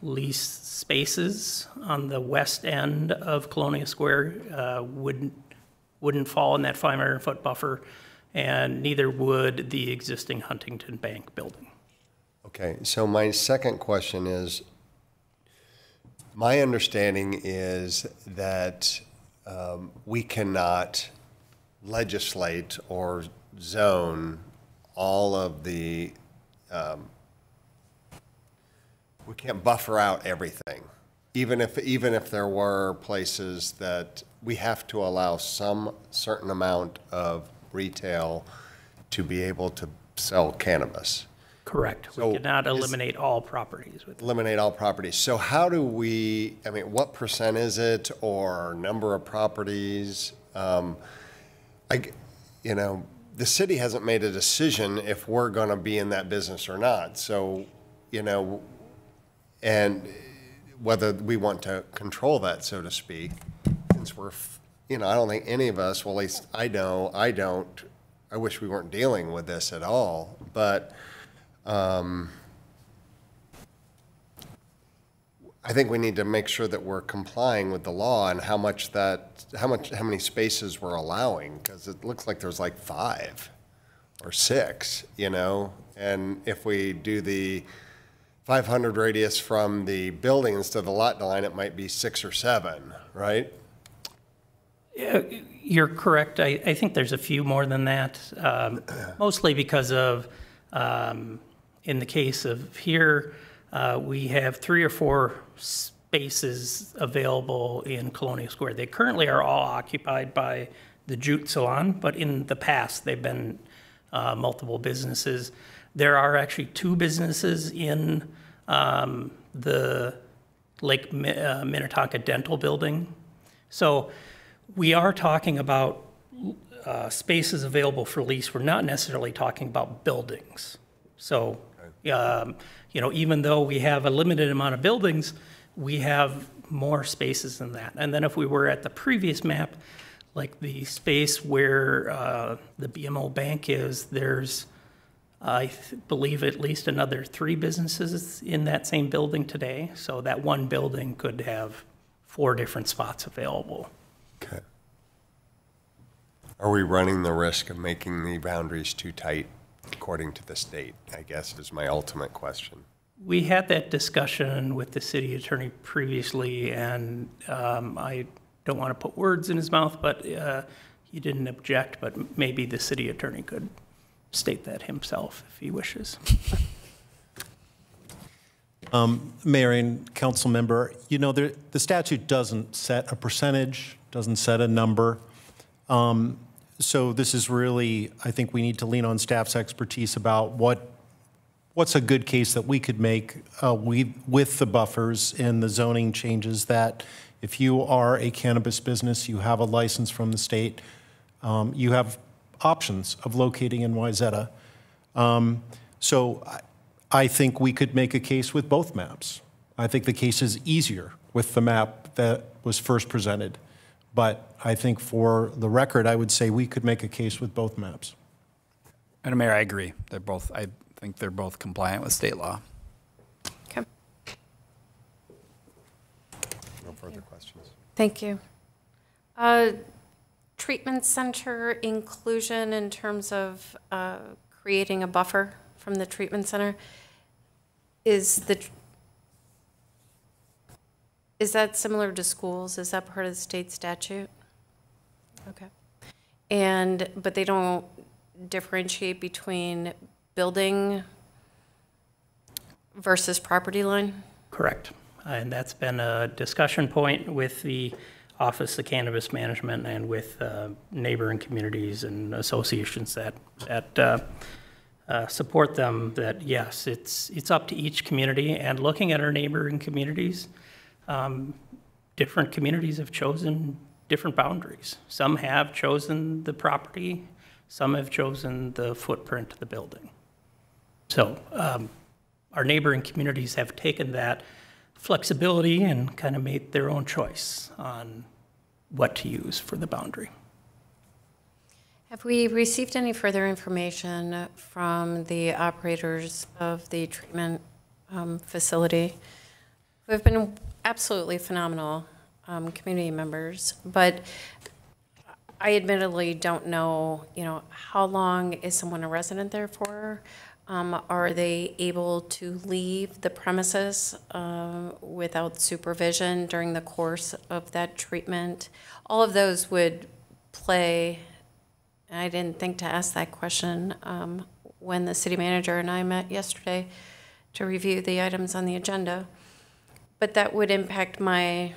leased spaces on the west end of Colonial Square wouldn't fall in that 500-foot buffer, and neither would the existing Huntington Bank building. Okay, so my second question is, my understanding is that we cannot legislate or zone all of the, we can't buffer out everything. Even if there were places that we have to allow some certain amount of retail to be able to sell cannabis. Correct. So we cannot eliminate all properties. Eliminate all properties. So how do we, I mean, what percent is it, or number of properties? The city hasn't made a decision if we're going to be in that business or not. So, and whether we want to control that, so to speak, since we're, I don't think any of us, well, at least I don't, I wish we weren't dealing with this at all, but I think we need to make sure that we're complying with the law and how many spaces we're allowing, because it looks like there's like 5 or 6, and if we do the 500 radius from the building instead of the lot line, it might be 6 or 7, right? You're correct. I think there's a few more than that, mostly because of, in the case of here, we have 3 or 4 spaces available in Colonial Square. They currently are all occupied by the Jute Salon, but in the past they've been multiple businesses. There are actually 2 businesses in the Lake Minnetonka Dental Building. So we are talking about spaces available for lease. We're not necessarily talking about buildings. So, even though we have a limited amount of buildings, we have more spaces than that. And then if we were at the previous map, like the space where the BMO Bank is, there's, I believe, at least another 3 businesses in that same building today. So that one building could have 4 different spots available. Okay. Are we running the risk of making the boundaries too tight according to the state, I guess, is my ultimate question. We had that discussion with the city attorney previously, and I don't want to put words in his mouth, but he didn't object, but maybe the city attorney could state that himself if he wishes. Mayor and council member, the statute doesn't set a percentage, doesn't set a number. So this is really, I think we need to lean on staff's expertise about what what's a good case that we could make with the buffers and the zoning changes that if you are a cannabis business, you have a license from the state, you have options of locating in Wayzata. So I think we could make a case with both maps. I think the case is easier with the map that was first presented. But I think for the record, I would say we could make a case with both maps. Madam Mayor, I agree. I think they're both compliant with state law. Okay. No further questions. Thank you. Treatment center inclusion in terms of creating a buffer from the treatment center, is that similar to schools? Is that part of the state statute? Okay. But they don't differentiate between building versus property line? Correct. And that's been a discussion point with the Office of Cannabis Management and with neighboring communities and associations that support them, that yes, it's up to each community. And looking at our neighboring communities, different communities have chosen different boundaries. Some have chosen the property, some have chosen the footprint of the building. So our neighboring communities have taken that flexibility and kind of made their own choice on what to use for the boundary. Have we received any further information from the operators of the treatment facility, who have been absolutely phenomenal community members, but I admittedly don't know, how long is someone a resident there for? Are they able to leave the premises without supervision during the course of that treatment? All of those would play, and I didn't think to ask that question when the city manager and I met yesterday to review the items on the agenda, but that would impact my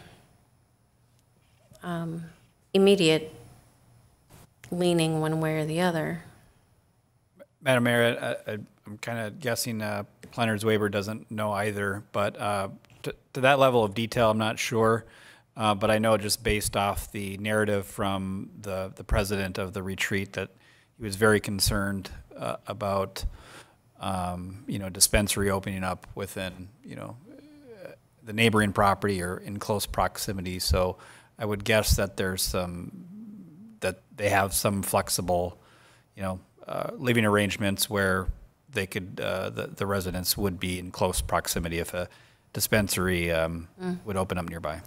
immediate leaning one way or the other. Madam Mayor, I'm kind of guessing Planner's waiver doesn't know either, but to that level of detail, I'm not sure. But I know just based off the narrative from the president of the retreat that he was very concerned about, dispensary opening up within, the neighboring property or in close proximity. So I would guess that that they have some flexible, living arrangements where they could, the residents would be in close proximity if a dispensary would open up nearby.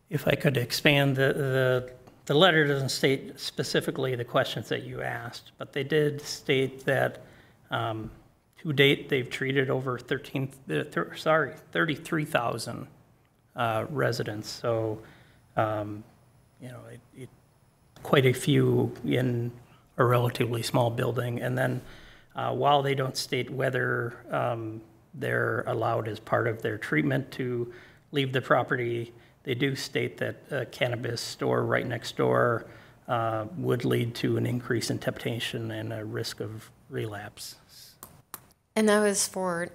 If I could expand, the letter doesn't state specifically the questions that you asked, but they did state that to date they've treated over 33,000 residents. So, quite a few in a relatively small building. And then while they don't state whether they're allowed as part of their treatment to leave the property, they do state that a cannabis store right next door would lead to an increase in temptation and a risk of relapse. And that was for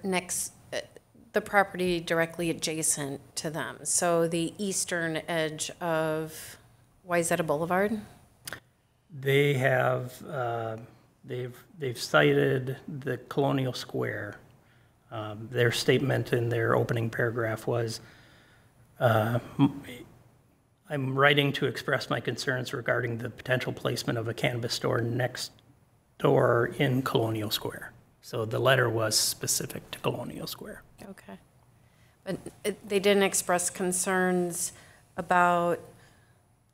the property directly adjacent to them. So the eastern edge of Wayzata Boulevard? They have, they've cited the Colonial Square. Their statement in their opening paragraph was, I'm writing to express my concerns regarding the potential placement of a cannabis store next door in Colonial Square. So the letter was specific to Colonial Square. Okay. But they didn't express concerns about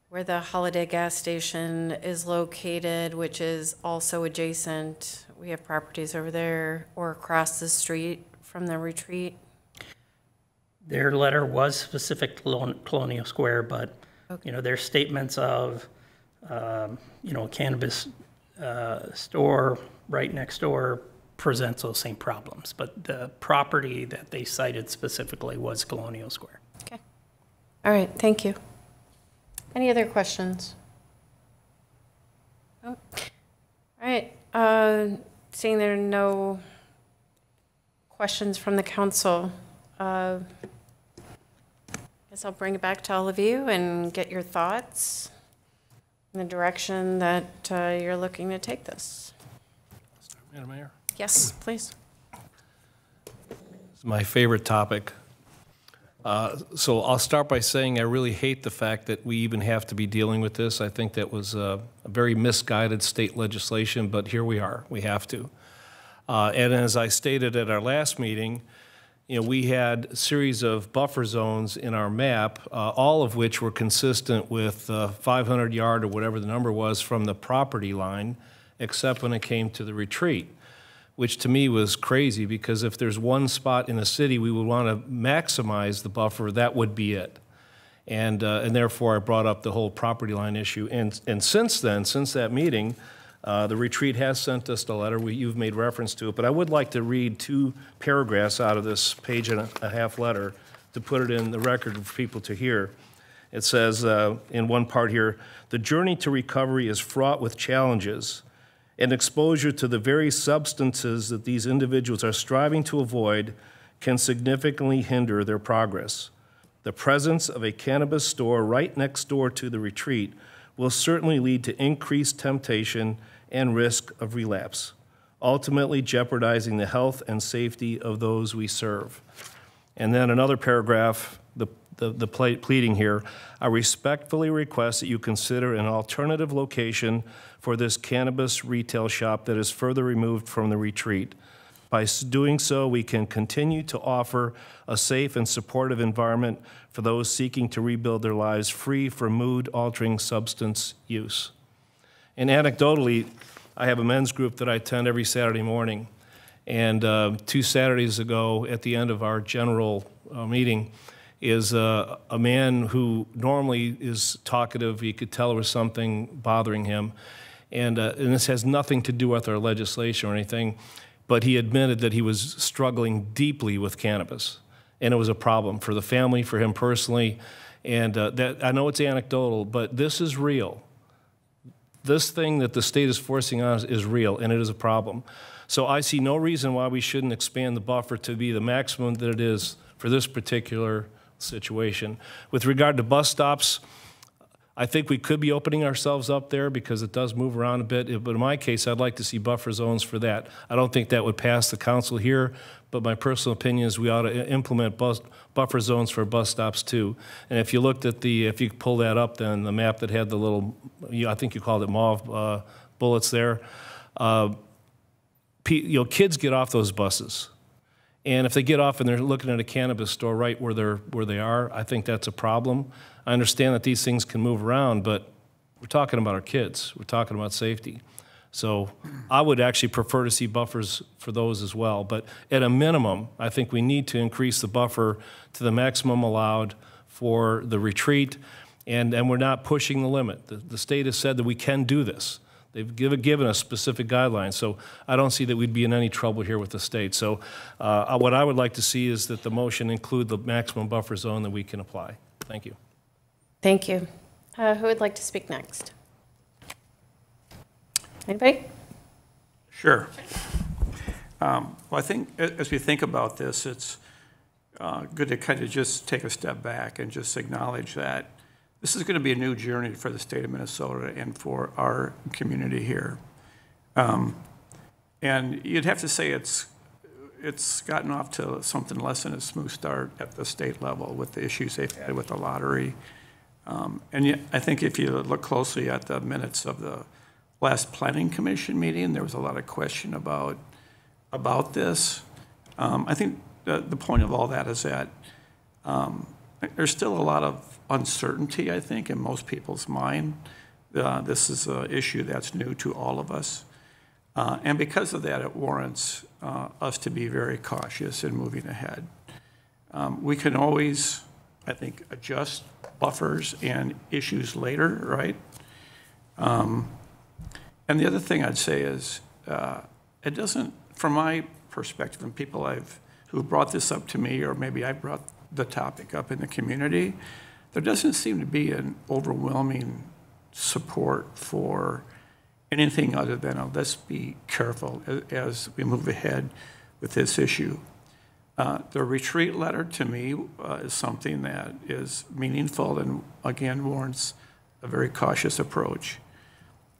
where the Holiday gas station is located, which is also adjacent. We have properties over there, or across the street from the retreat. Their letter was specific to Colonial Square, but Okay. their statements of, a cannabis store right next door presents those same problems. But the property that they cited specifically was Colonial Square. Okay. All right, thank you. Any other questions? Oh. All right, seeing there are no questions from the council? I guess I'll bring it back to all of you and get your thoughts in the direction that you're looking to take this. Madam Mayor? Yes, please. It's my favorite topic. So I'll start by saying I really hate the fact that we even have to be dealing with this. I think that was a very misguided state legislation, but here we are. We have to. And as I stated at our last meeting, we had a series of buffer zones in our map, all of which were consistent with 500 yard or whatever the number was from the property line, except when it came to the retreat, which to me was crazy, because if there's one spot in a city we would want to maximize the buffer, that would be it. And therefore I brought up the whole property line issue. And since then, since that meeting, the retreat has sent us the letter. You've made reference to it, but I would like to read 2 paragraphs out of this page and a half letter to put it in the record for people to hear. It says in one part here, "The journey to recovery is fraught with challenges, and exposure to the very substances that these individuals are striving to avoid can significantly hinder their progress. The presence of a cannabis store right next door to the retreat will certainly lead to increased temptation and risk of relapse, ultimately jeopardizing the health and safety of those we serve." And then another paragraph, the pleading here, "I respectfully request that you consider an alternative location for this cannabis retail shop that is further removed from the retreat. By doing so, we can continue to offer a safe and supportive environment for those seeking to rebuild their lives free from mood-altering substance use." And anecdotally, I have a men's group that I attend every Saturday morning. And 2 Saturdays ago, at the end of our general meeting, is a man who normally is talkative. You could tell there was something bothering him. And this has nothing to do with our legislation or anything, but he admitted that he was struggling deeply with cannabis. And it was a problem for the family, for him personally. And that, I know it's anecdotal, but this is real. This thing that the state is forcing on us is real, and it is a problem. So I see no reason why we shouldn't expand the buffer to be the maximum that it is for this particular situation. With regard to bus stops, I think we could be opening ourselves up there because it does move around a bit. But in my case, I'd like to see buffer zones for that. I don't think that would pass the council here, but my personal opinion is we ought to implement buffer zones for bus stops too. And if you looked at if you pull that up, then the map that had the little, I think you called it mauve bullets there, kids get off those buses. And if they get off and they're looking at a cannabis store right where they are, I think that's a problem. I understand that these things can move around, but we're talking about our kids. We're talking about safety. So I would actually prefer to see buffers for those as well. But at a minimum, I think we need to increase the buffer to the maximum allowed for the retreat, and we're not pushing the limit. The state has said that we can do this. They've given us specific guidelines, so I don't see that we'd be in any trouble here with the state. So what I would like to see is that the motion include the maximum buffer zone that we can apply. Thank you. Thank you. Who would like to speak next? Anybody? Sure. Well, I think as we think about this, it's good to kind of just take a step back and just acknowledge that this is going to be a new journey for the state of Minnesota and for our community here. And you'd have to say it's gotten off to something less than a smooth start at the state level with the issues they've had with the lottery. And yet, I think if you look closely at the minutes of the last Planning Commission meeting, there was a lot of question about this. I think the point of all that is that there's still a lot of uncertainty, I think, in most people's mind. This is an issue that's new to all of us. And because of that, it warrants us to be very cautious in moving ahead. We can always, I think, adjust buffers and issues later, right? And the other thing I'd say is, it doesn't, from my perspective, and people who brought this up to me, or maybe I brought the topic up in the community, there doesn't seem to be an overwhelming support for anything other than let's be careful as we move ahead with this issue. The retreat letter, to me, is something that is meaningful and, again, warrants a very cautious approach.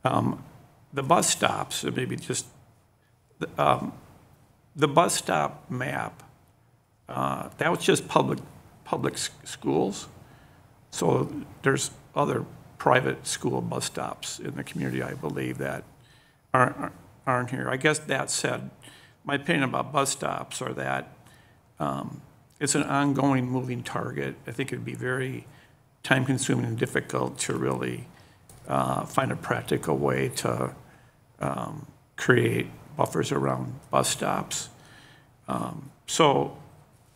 The bus stops, or maybe just the bus stop map, that was just public schools. So there's other private school bus stops in the community, I believe, that aren't here. I guess that said, my opinion about bus stops are that it's an ongoing moving target. I think it'd be very time-consuming and difficult to really find a practical way to create buffers around bus stops. So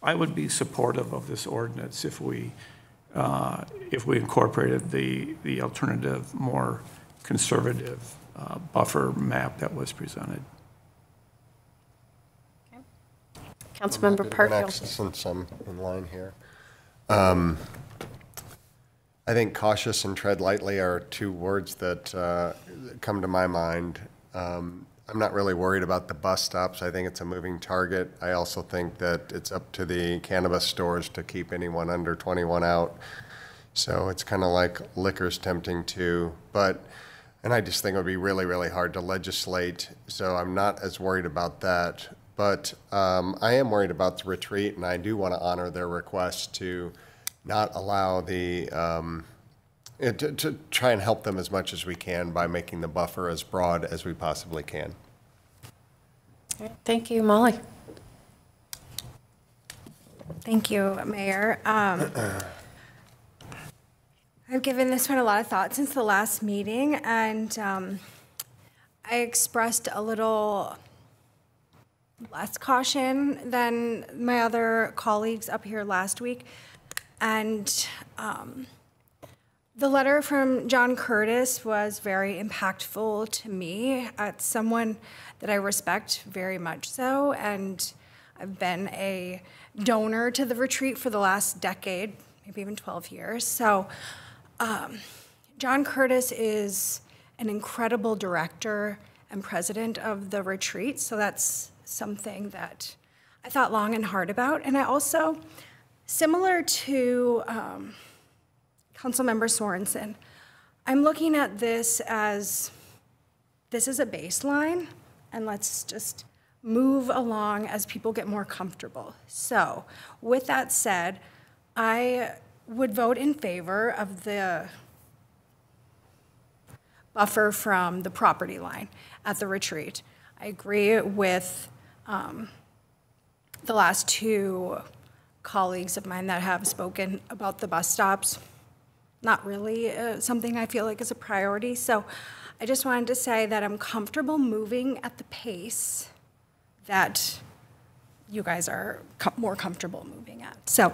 I would be supportive of this ordinance if we incorporated the alternative, more conservative buffer map that was presented. Councilmember Park. Next, since I'm in line here. I think cautious and tread lightly are two words that come to my mind. I'm not really worried about the bus stops. I think it's a moving target. I also think that it's up to the cannabis stores to keep anyone under 21 out. So it's kind of like liquor's tempting too. And I just think it would be really, really hard to legislate. So I'm not as worried about that. But I am worried about the retreat, and I do want to honor their request to not allow to try and help them as much as we can by making the buffer as broad as we possibly can. All right, thank you, Molly. Thank you, Mayor. I've given this one a lot of thought since the last meeting, and I expressed a little less caution than my other colleagues up here last week. And the letter from John Curtis was very impactful to me. It's someone that I respect very much so, and I've been a donor to the retreat for the last decade, maybe even 12 years. So John Curtis is an incredible director and president of the retreat, so that's something that I thought long and hard about. And I also, similar to Councilmember Sorensen, I'm looking at this as this is a baseline, and let's just move along as people get more comfortable. So with that said, I would vote in favor of the buffer from the property line at the retreat. I agree with the last two colleagues of mine that have spoken about the bus stops. Not really something I feel like is a priority. So I just wanted to say that I'm comfortable moving at the pace that you guys are more comfortable moving at. So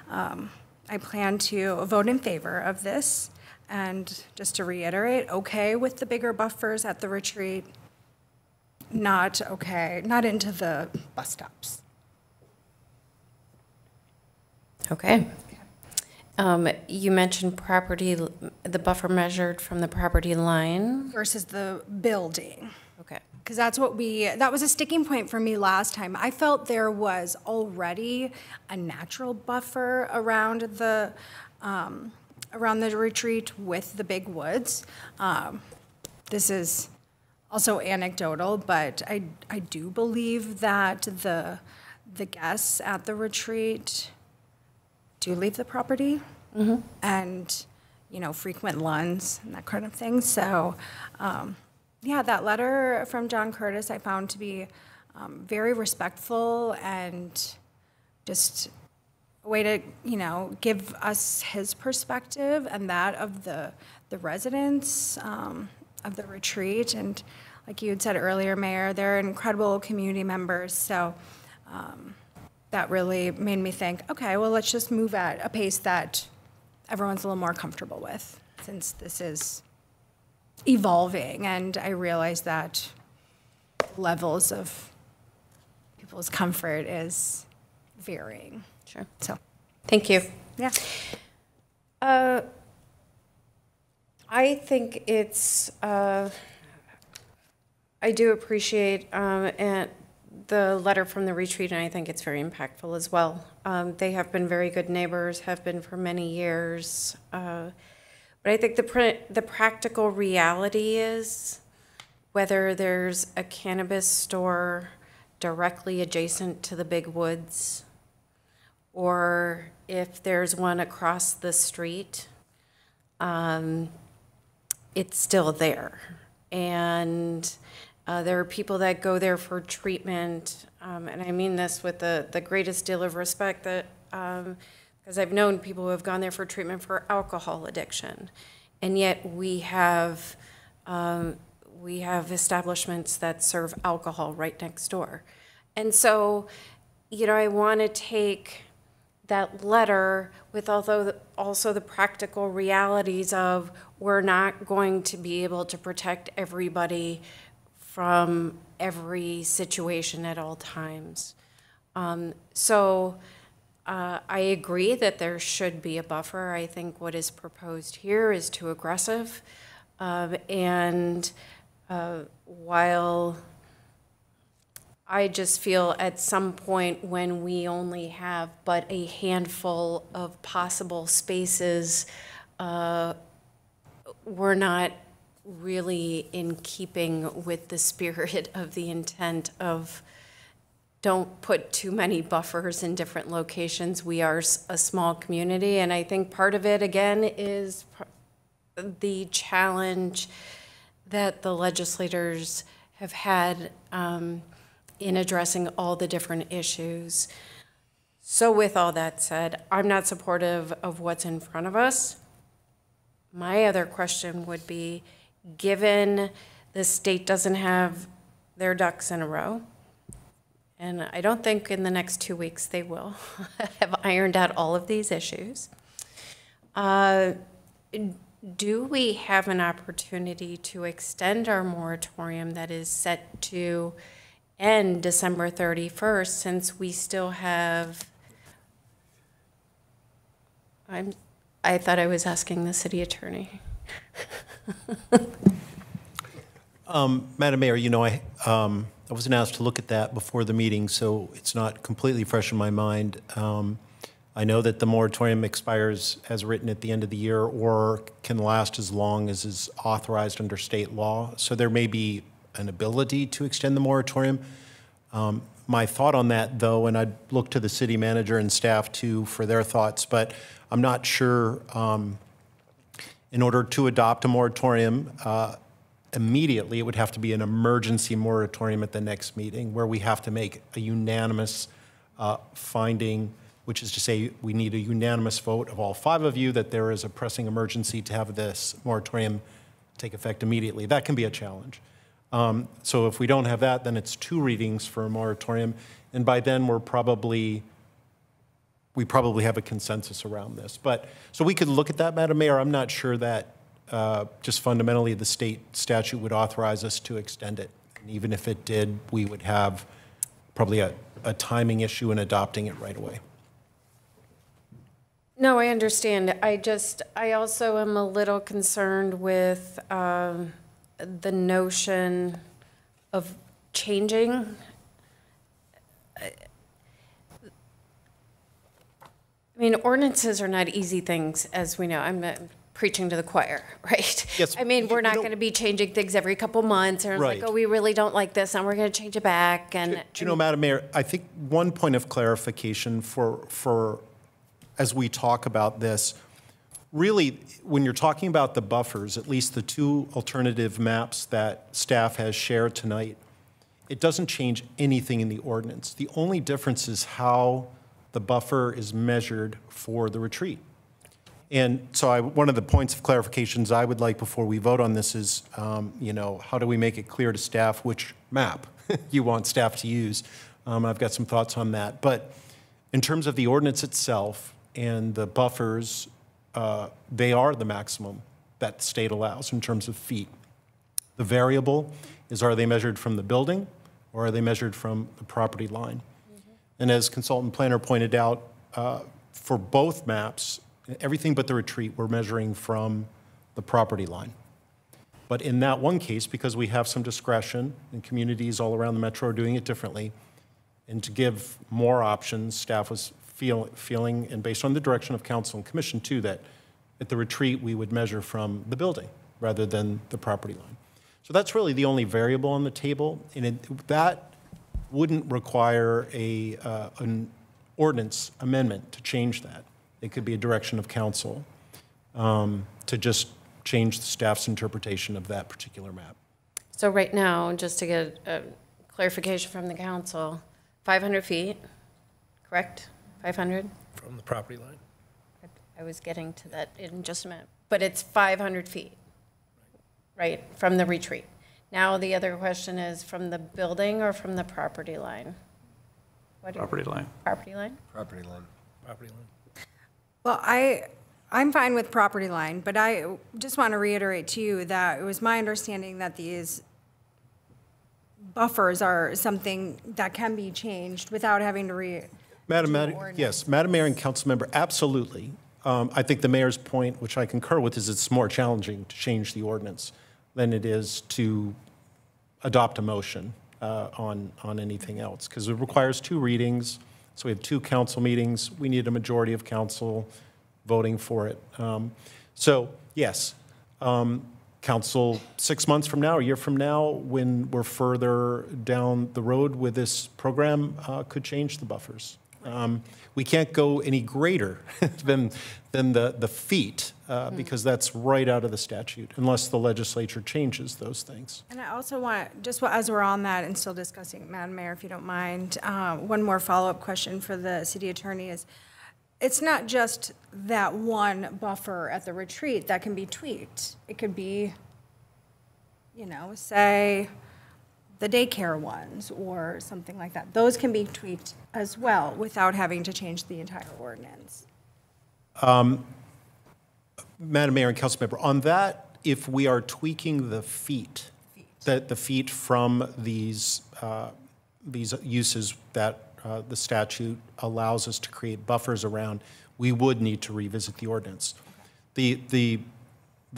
I plan to vote in favor of this. And just to reiterate, okay with the bigger buffers at the retreat, not okay, not into the bus stops. Okay. You mentioned property, the buffer measured from the property line. Versus the building. Okay. Because that's what that was a sticking point for me last time. I felt there was already a natural buffer around the retreat with the big woods. This is also anecdotal, but I do believe that the guests at the retreat do leave the property and, frequent lunch and that kind of thing. So, yeah, that letter from John Curtis I found to be very respectful and just a way to, give us his perspective and that of the residents of the retreat. And like you had said earlier, Mayor, they're incredible community members. So that really made me think, okay, well, let's just move at a pace that everyone's a little more comfortable with, since this is evolving. And I realize that levels of people's comfort is varying. Sure. So, thank you. Yeah. I think it's, I do appreciate and the letter from the retreat, and I think it's very impactful as well. They have been very good neighbors, have been for many years. But I think the practical reality is whether there's a cannabis store directly adjacent to the big woods, or if there's one across the street, it's still there. And there are people that go there for treatment, and I mean this with the greatest deal of respect, that because I've known people who have gone there for treatment for alcohol addiction, and yet we have establishments that serve alcohol right next door. And so, I want to take that letter with also the practical realities of we're not going to be able to protect everybody from every situation at all times. So I agree that there should be a buffer. I think what is proposed here is too aggressive. And while I just feel at some point when we only have but a handful of possible spaces, we're not really in keeping with the spirit of the intent of don't put too many buffers in different locations. We are a small community, and I think part of it, again, is the challenge that the legislators have had in addressing all the different issues. So with all that said, I'm not supportive of what's in front of us. My other question would be, given the state doesn't have their ducks in a row, and I don't think in the next 2 weeks they will have ironed out all of these issues, do we have an opportunity to extend our moratorium that is set to end December 31st, since we still have, I thought I was asking the city attorney. Madam Mayor, I wasn't asked to look at that before the meeting, so it's not completely fresh in my mind. I know that the moratorium expires as written at the end of the year or can last as long as is authorized under state law. So there may be an ability to extend the moratorium. My thought on that, though, and I'd look to the city manager and staff too for their thoughts, but I'm not sure in order to adopt a moratorium immediately, it would have to be an emergency moratorium at the next meeting where we have to make a unanimous finding, which is to say we need a unanimous vote of all 5 of you that there is a pressing emergency to have this moratorium take effect immediately. That can be a challenge. So if we don't have that, then it's 2 readings for a moratorium, and by then we probably have a consensus around this. But so we could look at that, Madam Mayor. I'm not sure that just fundamentally the state statute would authorize us to extend it. And even if it did, we would have probably a timing issue in adopting it right away. No, I understand. I also am a little concerned with the notion of changing. I mean, ordinances are not easy things, as we know. I'm preaching to the choir, right? Yes. I mean, we're not going to be changing things every couple months, or right. like, oh, we really don't like this, and we're going to change it back. And do you know, Madam Mayor, I think one point of clarification for as we talk about this, really, when you're talking about the buffers, at least the 2 alternative maps that staff has shared tonight, it doesn't change anything in the ordinance. The only difference is how the buffer is measured for the retreat. And so one of the points of clarifications I would like before we vote on this is, how do we make it clear to staff which map you want staff to use? I've got some thoughts on that. But in terms of the ordinance itself and the buffers, they are the maximum that the state allows in terms of feet. The variable is, are they measured from the building or are they measured from the property line? Mm-hmm. And as consultant planner pointed out, for both maps, everything but the retreat, we're measuring from the property line. But in that one case, because we have some discretion and communities all around the metro are doing it differently, And to give more options, staff was feeling, and based on the direction of council and commission too, that at the retreat, we would measure from the building rather than the property line. So that's really the only variable on the table, and that wouldn't require an ordinance amendment to change that. It could be a direction of council to just change the staff's interpretation of that particular map. So right now, just to get a clarification from the council, 500 feet, correct? 500? From the property line. I was getting to that in just a minute. But it's 500 feet, right, from the retreat. Now, the other question is from the building or from the property line? Property line. Property line? Property line. Property line. Well, I'm fine with property line, but I just want to reiterate to you that it was my understanding that these buffers are something that can be changed without having to Madam Mayor, yes, Madam Mayor and council member, absolutely. I think the mayor's point, which I concur with, is it's more challenging to change the ordinance than it is to adopt a motion on anything else, because it requires 2 readings. So we have 2 council meetings. We need a majority of council voting for it. So yes, council 6 months from now, a year from now, when we're further down the road with this program, could change the buffers. We can't go any greater than the feet because that's right out of the statute, unless the legislature changes those things. And I also want, just as we're on that and still discussing, Madam Mayor, if you don't mind, one more follow-up question for the city attorney is, it's not just that one buffer at the retreat that can be tweaked. It could be, you know, say, the daycare ones or something like that. Those can be tweaked as well without having to change the entire ordinance. Madam Mayor and council member, on that, if we are tweaking the feet. The feet from these uses that the statute allows us to create buffers around, we would need to revisit the ordinance. The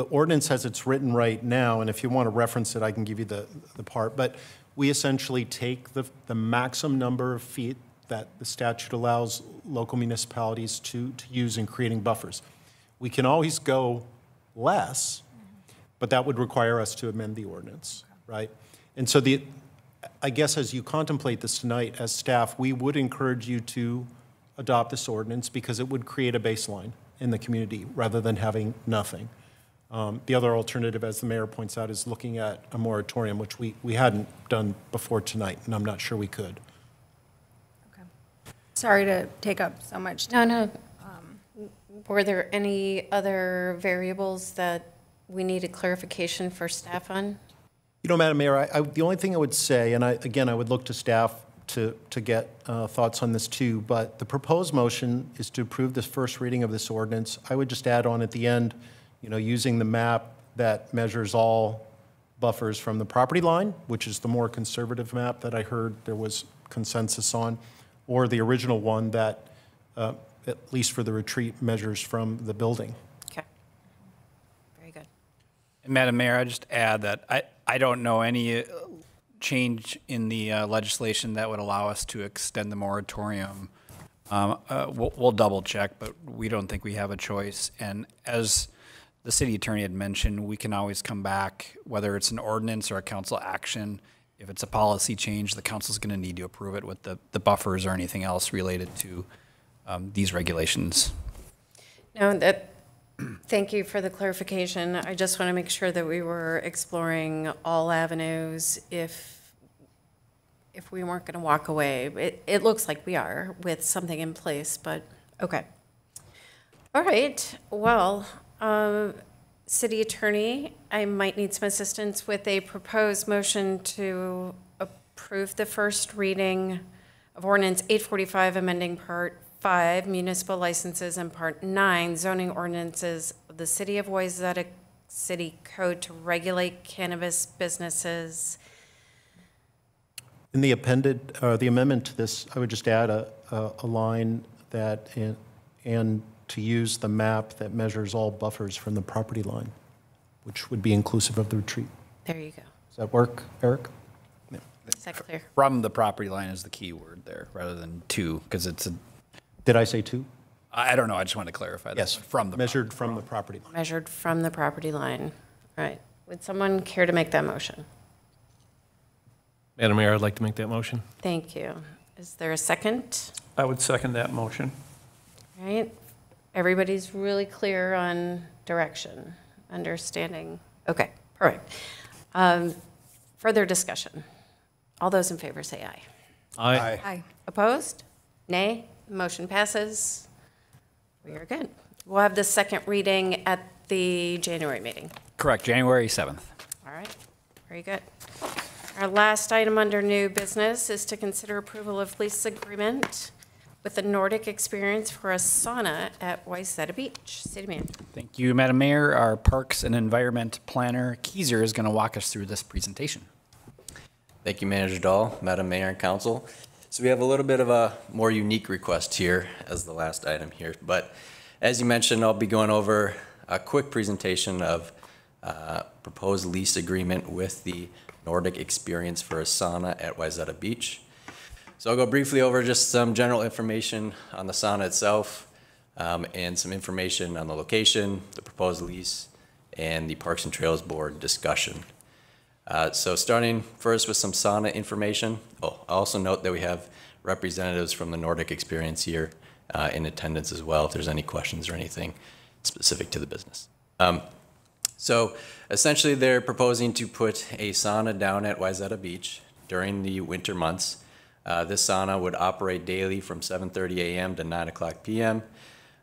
ordinance as it's written right now, and if you want to reference it, I can give you the part, but we essentially take the maximum number of feet that the statute allows local municipalities to use in creating buffers. We can always go less, but that would require us to amend the ordinance, right? And so I guess as you contemplate this tonight as staff, we would encourage you to adopt this ordinance because it would create a baseline in the community rather than having nothing. The other alternative, as the mayor points out, is looking at a moratorium, which we hadn't done before tonight, and I'm not sure we could. Okay. Sorry to take up so much No, time. no. Were there any other variables that we needed clarification for staff on? You know, Madam Mayor, the only thing I would say, and again, I would look to staff to get thoughts on this too, but the proposed motion is to approve this first reading of this ordinance. I would just add on at the end, you know, using the map that measures all buffers from the property line, which is the more conservative map that I heard there was consensus on, or the original one that, at least for the retreat, measures from the building. Okay. Very good. And Madam Mayor, I just add that I don't know any change in the legislation that would allow us to extend the moratorium. We'll double check, but we don't think we have a choice. And as the city attorney had mentioned, we can always come back, whether it's an ordinance or a council action. If it's a policy change, the council's going to need to approve it with the buffers or anything else related to these regulations. No, thank you for the clarification. I just want to make sure that we were exploring all avenues if we weren't going to walk away. It looks like we are with something in place, but okay. All right, well, city attorney, I might need some assistance with a proposed motion to approve the first reading of ordinance 845, amending part 5, municipal licenses, and part 9, zoning ordinances of the city of Wayzata City Code to regulate cannabis businesses. In the amendment to this, I would just add a line that, and to use the map that measures all buffers from the property line, which would be inclusive of the retreat. There you go. Does that work, Eric? Yeah. Is that clear? From the property line is the key word there, rather than to, because it's a, Did I say 2? I don't know, I just wanted to clarify that. Yes, From the. measured from the property line. Measured from the property line. Right. Would someone care to make that motion? Madam Mayor, I'd like to make that motion. Thank you. Is there a second? I would second that motion. Right. Everybody's really clear on direction, understanding. Okay, perfect. Further discussion. All those in favor say aye. Aye. Aye. Opposed? Nay. Motion passes. We are good. We'll have the second reading at the January meeting. Correct, January 7th. All right, very good. Our last item under new business is to consider approval of lease agreement with the Nordic Experience for a sauna at Wayzata Beach. City Manager. Thank you, Madam Mayor. Our Parks and Environment Planner, Keiser, is going to walk us through this presentation. Thank you, Manager Dahl, Madam Mayor, and Council. So we have a little bit of a more unique request here as the last item here. But as you mentioned, I'll be going over a quick presentation of proposed lease agreement with the Nordic Experience for a sauna at Wayzata Beach. So I'll go briefly over just some general information on the sauna itself and some information on the location, the proposed lease, and the Parks and Trails Board discussion. So starting first with some sauna information. Oh, I'll also note that we have representatives from the Nordic Experience here in attendance as well, if there's any questions or anything specific to the business. So essentially they're proposing to put a sauna down at Wayzata Beach during the winter months. This sauna would operate daily from 7:30 a.m. to 9 o'clock p.m.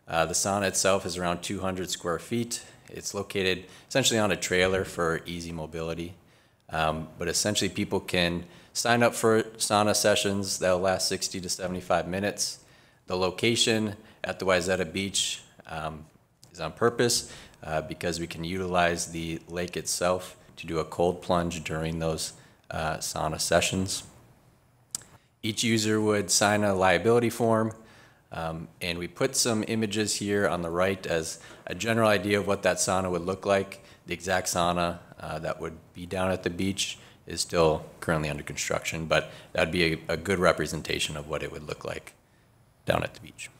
The sauna itself is around 200 square feet. It's located essentially on a trailer for easy mobility. But essentially people can sign up for sauna sessions that'll last 60 to 75 minutes. The location at the Wayzata Beach is on purpose because we can utilize the lake itself to do a cold plunge during those sauna sessions. Each user would sign a liability form, and we put some images here on the right as a general idea of what that sauna would look like. The exact sauna that would be down at the beach is still currently under construction, but that'd be a good representation of what it would look like down at the beach.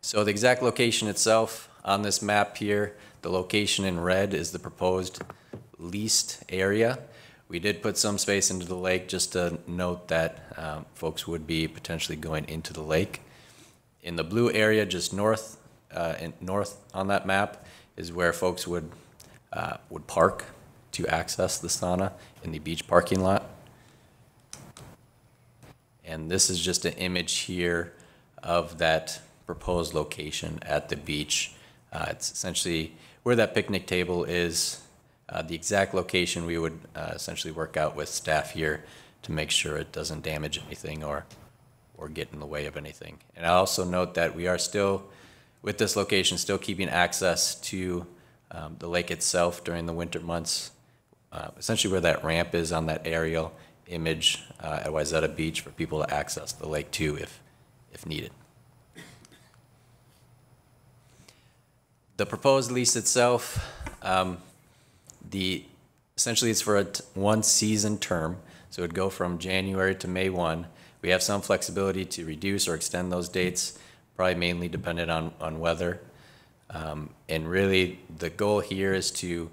So the exact location itself on this map here, the location in red is the proposed leased area. We did put some space into the lake just to note that folks would be potentially going into the lake. In the blue area just north on that map is where folks would park to access the sauna in the beach parking lot. And this is just an image here of that proposed location at the beach. It's essentially where that picnic table is. The exact location we would essentially work out with staff here to make sure it doesn't damage anything or get in the way of anything. And I also note that we are still, with this location, still keeping access to the lake itself during the winter months, essentially where that ramp is on that aerial image at Wayzata Beach for people to access the lake too if needed. The proposed lease itself, essentially it's for a one season term, so it'd go from January to May 1. We have some flexibility to reduce or extend those dates, probably mainly dependent on weather. And really the goal here is to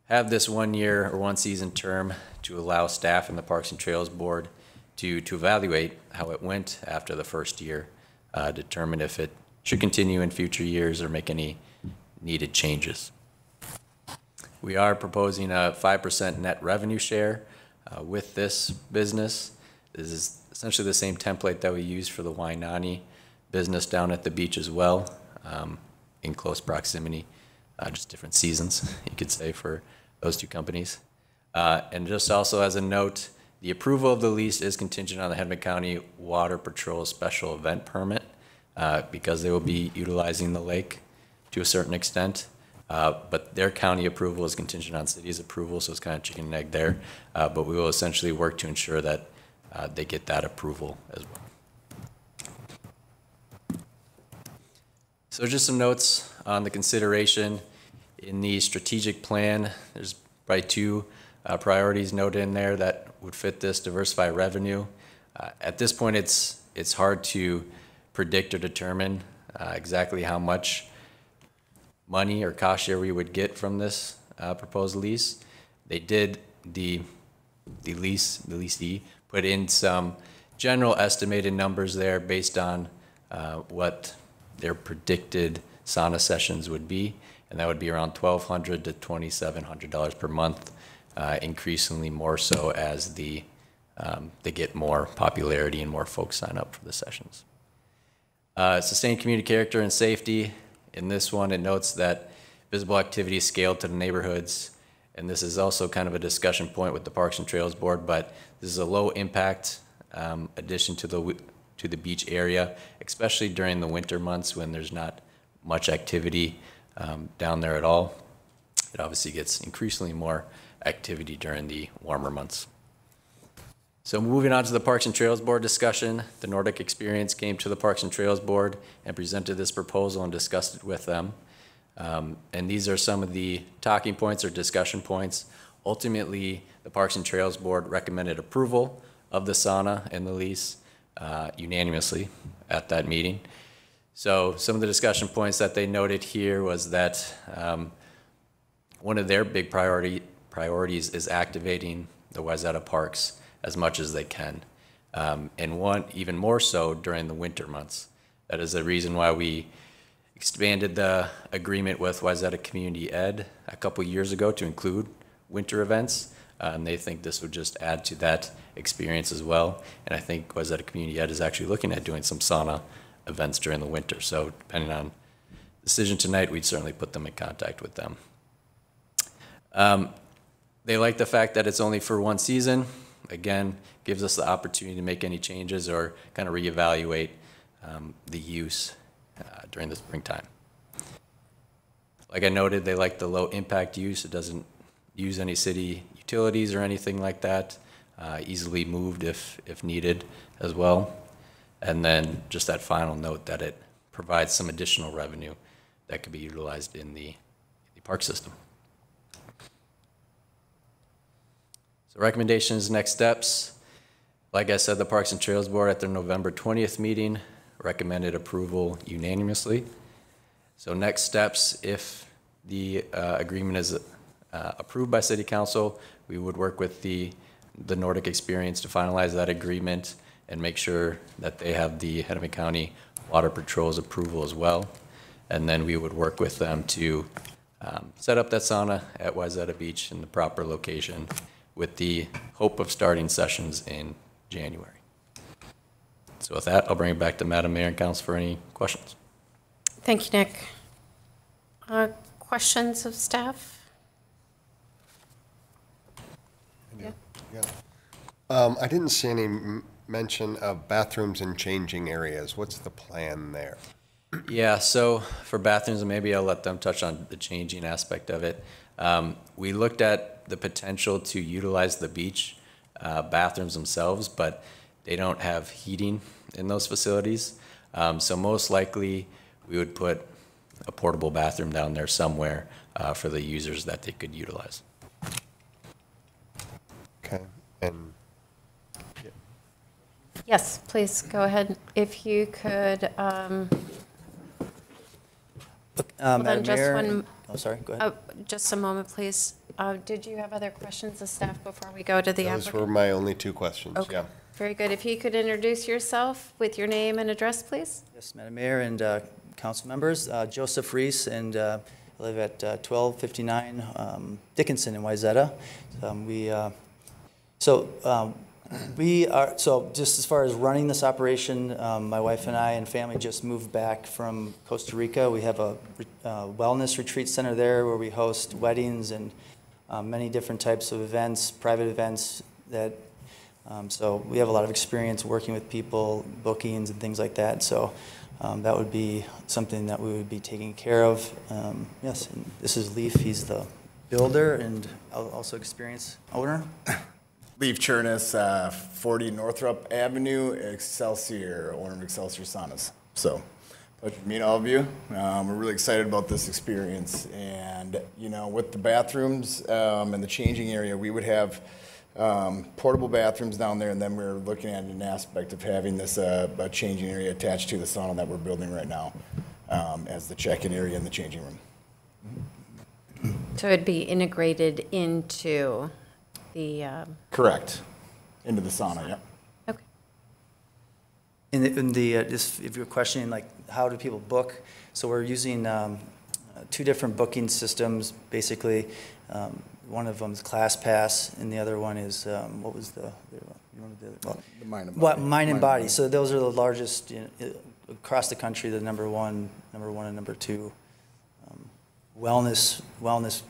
have this 1 year or one season term to allow staff and the Parks and Trails Board to evaluate how it went after the first year, determine if it should continue in future years or make any needed changes. We are proposing a 5% net revenue share with this business. This is essentially the same template that we use for the Wainani business down at the beach as well, in close proximity, just different seasons, you could say, for those two companies. And just also as a note, the approval of the lease is contingent on the Hennepin County Water Patrol special event permit because they will be utilizing the lake to a certain extent. But their county approval is contingent on city's approval, so it's kind of chicken and egg there. But we will essentially work to ensure that they get that approval as well. So just some notes on the consideration. In the strategic plan, there's probably two priorities noted in there that would fit this diversify revenue. At this point, it's hard to predict or determine exactly how much money or cost share we would get from this proposed lease. They did, the leasee put in some general estimated numbers there based on what their predicted sauna sessions would be, and that would be around $1,200 to $2,700 per month, increasingly more so as they get more popularity and more folks sign up for the sessions. Sustained community character and safety. In this one, it notes that visible activity is scaled to the neighborhoods, and this is also kind of a discussion point with the Parks and Trails Board, but this is a low impact addition to the beach area, especially during the winter months when there's not much activity down there at all. It obviously gets increasingly more activity during the warmer months. So moving on to the Parks and Trails Board discussion, the Nordic Experience came to the Parks and Trails Board and presented this proposal and discussed it with them. And these are some of the talking points or discussion points. Ultimately, the Parks and Trails Board recommended approval of the sauna and the lease unanimously at that meeting. So some of the discussion points that they noted here was that one of their big priorities is activating the Wayzata parks as much as they can, and one even more so during the winter months. That is the reason why we expanded the agreement with Wayzata Community Ed a couple years ago to include winter events, and they think this would just add to that experience as well. And I think Wayzata Community Ed is actually looking at doing some sauna events during the winter. So depending on the decision tonight, we'd certainly put them in contact with them. They like the fact that it's only for one season. Again, gives us the opportunity to make any changes or kind of reevaluate the use during the springtime. Like I noted, they like the low impact use. It doesn't use any city utilities or anything like that. Easily moved if needed as well. And then just that final note that it provides some additional revenue that could be utilized in the park system. So recommendations, next steps. Like I said, the Parks and Trails Board at their November 20th meeting recommended approval unanimously. So next steps, if the agreement is approved by City Council, we would work with the Nordic Experience to finalize that agreement and make sure that they have the Hennepin County Water Patrol's approval as well. And then we would work with them to set up that sauna at Wayzata Beach in the proper location with the hope of starting sessions in January. So with that, I'll bring it back to Madam Mayor and Council for any questions. Thank you, Nick. Questions of staff? Yeah. I didn't see any mention of bathrooms and changing areas. What's the plan there? Yeah, so for bathrooms, and maybe I'll let them touch on the changing aspect of it. We looked at the potential to utilize the beach bathrooms themselves, but they don't have heating in those facilities. So most likely we would put a portable bathroom down there somewhere for the users that they could utilize. Okay, and Yes, please go ahead. If you could, hold on just one. Oh, sorry, go ahead. Just a moment, please. Did you have other questions of staff before we go to the applicant? those were my only two questions, Okay. yeah. Very good. If you could introduce yourself with your name and address, please. Yes, Madam Mayor and council members, Joseph Reese, and I live at 1259 Dickinson in Wayzata. So just as far as running this operation, my wife and I and family just moved back from Costa Rica. We have a wellness retreat center there where we host weddings and many different types of events, private events that, so we have a lot of experience working with people, bookings and things like that. So that would be something that we would be taking care of. Yes, and this is Leaf. He's the builder and also experienced owner. Leaf Chernus, 40 Northrop Avenue, Excelsior, owner of Excelsior Saunas. So Pleasure to meet all of you. We're really excited about this experience. And, you know, with the bathrooms and the changing area, we would have portable bathrooms down there, and then we're looking at an aspect of having this a changing area attached to the sauna that we're building right now as the check-in area in the changing room. So it'd be integrated into the... Correct. Into the sauna, yep. Okay. Just if you're questioning, like, how do people book? So we're using 2 different booking systems, basically. One of them is ClassPass, and the other one is, what was the The Mind and Body. Mind and Body. So those are the largest, across the country, the number one and number 2 wellness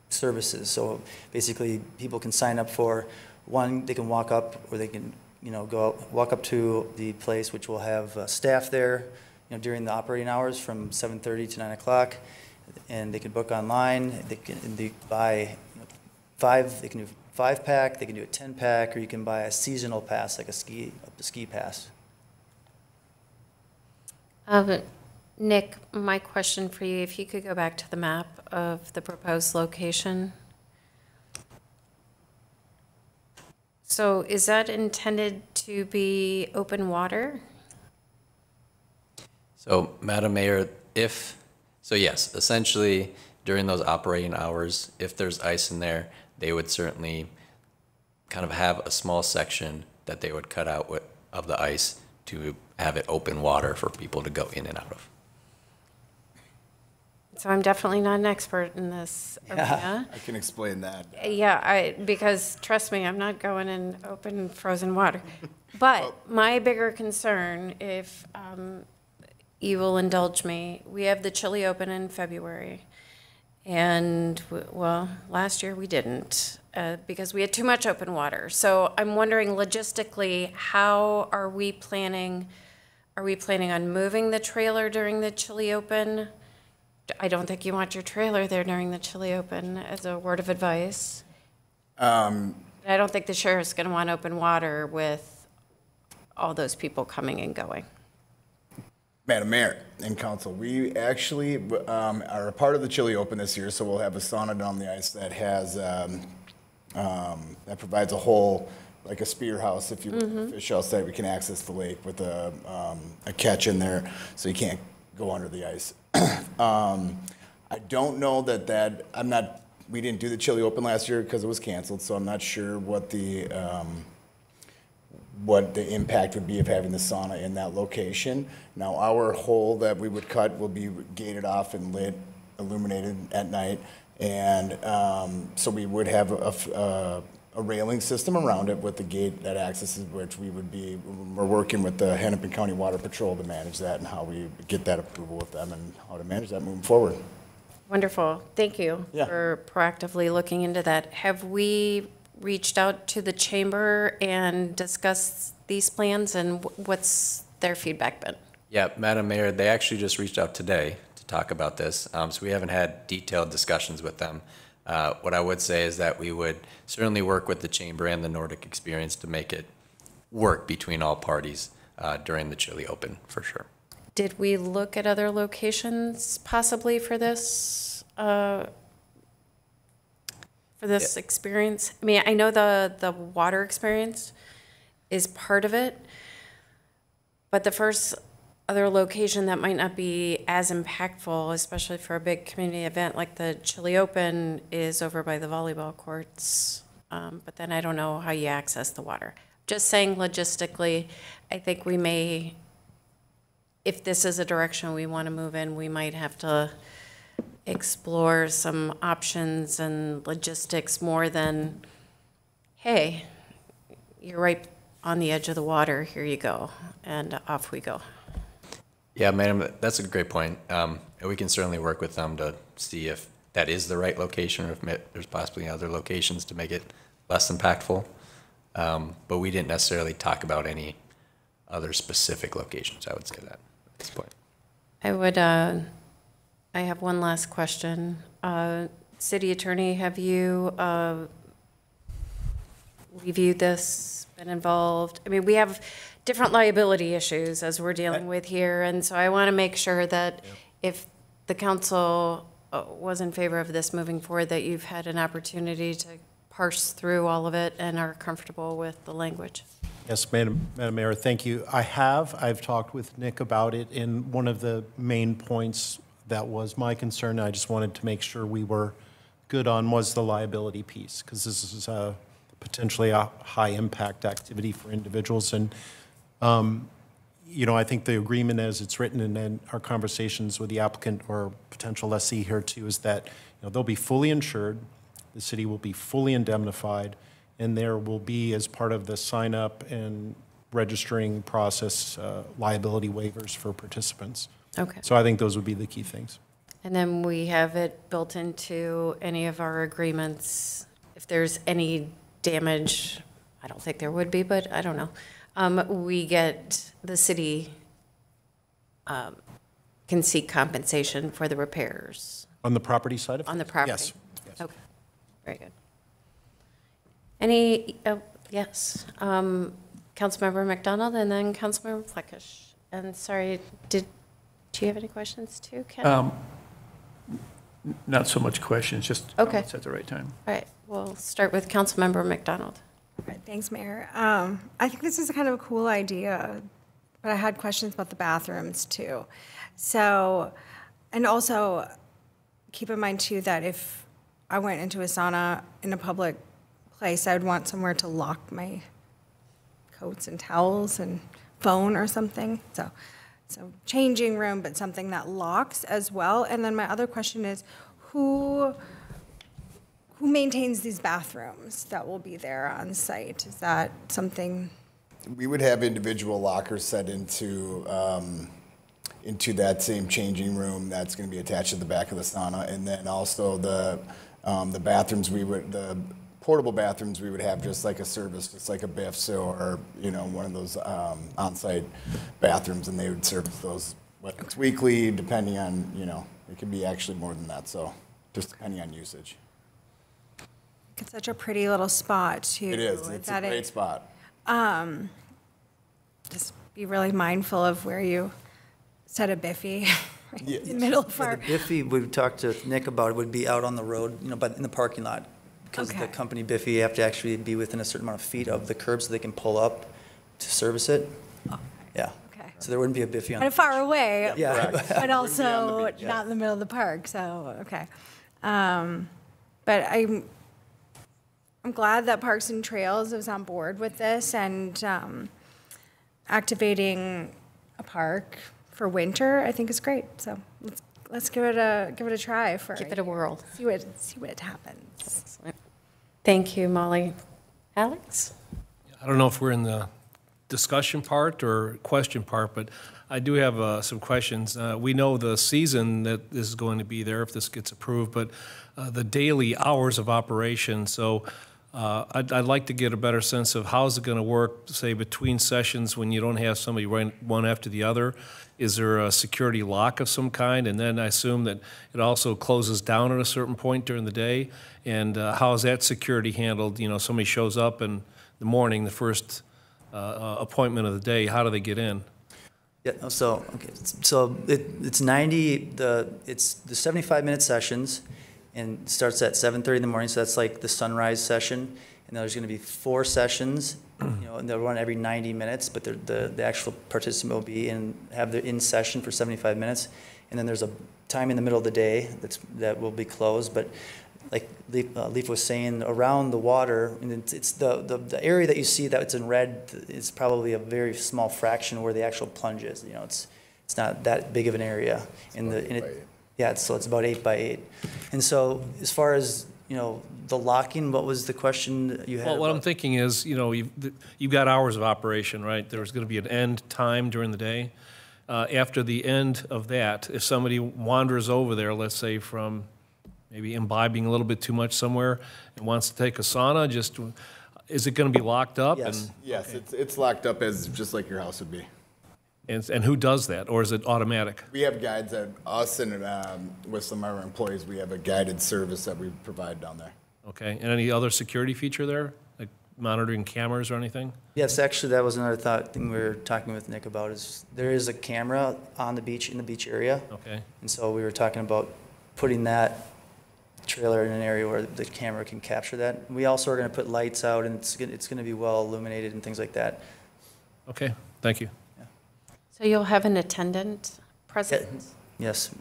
services. So basically, people can sign up for one. They can walk up, or they can walk up to the place, which will have staff there, during the operating hours from 7:30 to 9 o'clock, and they can book online. They buy 5. They can do 5-pack. They can do a 10-pack, or you can buy a seasonal pass, like a ski pass. Nick, my question for you, if you could go back to the map of the proposed location. So is that intended to be open water? So, Madam Mayor, yes, essentially during those operating hours, if there's ice in there, they would certainly kind of have a small section that they would cut out of the ice to have it open water for people to go in and out of. So I'm definitely not an expert in this arena. I can explain that. Yeah, because trust me, I'm not going in open frozen water. But my bigger concern, if you will indulge me, we have the Chili Open in February. And, well, last year we didn't because we had too much open water. So I'm wondering logistically, how are we planning? Are we planning on moving the trailer during the Chili Open? I don't think you want your trailer there during the Chili Open, as a word of advice. I don't think the sheriff's going to want open water with all those people coming and going. Madam Mayor and Council, we actually are a part of the Chili Open this year, so we'll have a sauna on the ice that has that provides a hole, like a spear house, if you will, a fish house that we can access the lake with a catch in there, so you can't go under the ice. I don't know we didn't do the Chili Open last year because it was canceled, so I'm not sure what the impact would be of having the sauna in that location. Now, our hole that we would cut will be gated off and lit, illuminated at night, and so we would have a railing system around it with the gate that accesses, which we're working with the Hennepin County Water Patrol to manage that and how we get that approval with them and how to manage that moving forward. Wonderful. Thank you for proactively looking into that. Have we reached out to the chamber and discussed these plans, and what's their feedback been? Yeah, Madam Mayor, they actually just reached out today to talk about this, so we haven't had detailed discussions with them. What I would say is that we would certainly work with the chamber and the Nordic Experience to make it work between all parties during the Chili Open, for sure. Did we look at other locations possibly for this experience? I mean, I know the water experience is part of it, but the first other location that might not be as impactful, especially for a big community event like the Chili Open, is over by the volleyball courts. But then I don't know how you access the water. Just saying logistically, I think we may, if this is a direction we want to move in, we might have to explore some options and logistics more than, hey, you're right on the edge of the water, here you go, and off we go. Yeah, madam, that's a great point. We can certainly work with them to see if that is the right location or if there's possibly other locations to make it less impactful. But we didn't necessarily talk about any other specific locations, I would say that at this point. I have one last question. City Attorney, have you reviewed this, been involved? I mean, we have different liability issues as we're dealing with here. And so I want to make sure that if the council was in favor of this moving forward, that you've had an opportunity to parse through all of it and are comfortable with the language. Yes, Madam Mayor, thank you. I've talked with Nick about it, and one of the main points that was my concern, I just wanted to make sure we were good on, was the liability piece, because this is potentially a high-impact activity for individuals. And, you know, I think the agreement as it's written and then our conversations with the applicant or potential lessee here too is that, you know, they'll be fully insured, the city will be fully indemnified, and there will be, as part of the sign-up and registering process, liability waivers for participants. Okay. So I think those would be the key things. And then we have it built into any of our agreements. If there's any damage, I don't think there would be, but I don't know. We get, the city can seek compensation for the repairs. On the property side of things? On the property? Yes. Yes. Okay, very good. Any, yes, Councilmember McDonald and then Councilmember Fleckish. And sorry, do you have any questions too, Ken? Not so much questions, just okay. It's at the right time. All right, we'll start with Councilmember McDonald. Right, thanks, Mayor. I think this is kind of a cool idea, but I had questions about the bathrooms too. So, and also keep in mind too that if I went into a sauna in a public place, I would want somewhere to lock my coats and towels and phone or something. So changing room, but something that locks as well. And then my other question is, who maintains these bathrooms that will be there on site? Is that something? We would have individual lockers set into that same changing room that's going to be attached to the back of the sauna, and then also the bathrooms the portable bathrooms we would have just like a service, just like a BIF's or, you know, one of those on-site bathrooms, and they would service those, whether it's weekly, depending on, you know, it could be actually more than that, so just depending on usage. It's such a pretty little spot too. It is, it's a great spot. Just be really mindful of where you set a biffy in the middle of our. The biffy, we talked to Nick about, it would be out on the road, you know, but in the parking lot. Because the company Biffy, you have to actually be within a certain amount of feet of the curb so they can pull up to service it. Yeah. Okay. So there wouldn't be a Biffy on. Kind of far away. Yeah. But also not in the middle of the park. So okay. But I'm glad that Parks and Trails is on board with this and activating a park for winter. I think is great. So let's give it a try for. Give it a whirl. See what happens. Excellent. Thank you, Molly. Alex? I don't know if we're in the discussion part or question part, but I do have some questions. We know the season that this is going to be there if this gets approved, but the daily hours of operation. So I'd like to get a better sense of how is it going to work, say, between sessions when you don't have somebody running one after the other. Is there a security lock of some kind? And then I assume that it also closes down at a certain point during the day. And how is that security handled? You know, somebody shows up in the morning, the first appointment of the day. How do they get in? Yeah. So okay. So it's 90. It's the 75-minute sessions, and it starts at 7:30 in the morning. So that's like the sunrise session. And there's going to be 4 sessions, you know, and they'll run every 90 minutes, but the actual participant will be have their in session for 75 minutes. And then there's a time in the middle of the day that will be closed. But like Leaf was saying, around the water, and it's the area that you see that it's in red is probably a very small fraction where the actual plunge is. You know, it's not that big of an area. So it's about 8 by 8. And so as far as, you know, the locking, what was the question you had? Well, what I'm thinking is, you know, you've got hours of operation, right? There's going to be an end time during the day. After the end of that, if somebody wanders over there, let's say from maybe imbibing a little bit too much somewhere and wants to take a sauna, is it going to be locked up? Yes, yes, okay. It's locked up as just like your house would be. And who does that, or is it automatic? We have guides at us and with some of our employees, we have a guided service that we provide down there. Okay, and any other security feature there? Like monitoring cameras or anything? Yes, actually, that was another thing we were talking with Nick about is there is a camera on the beach, in the beach area. Okay. And so we were talking about putting that trailer in an area where the camera can capture that. We also are going to put lights out, and it's going to be well illuminated and things like that. Okay, thank you. So you'll have an attendant present? Yes.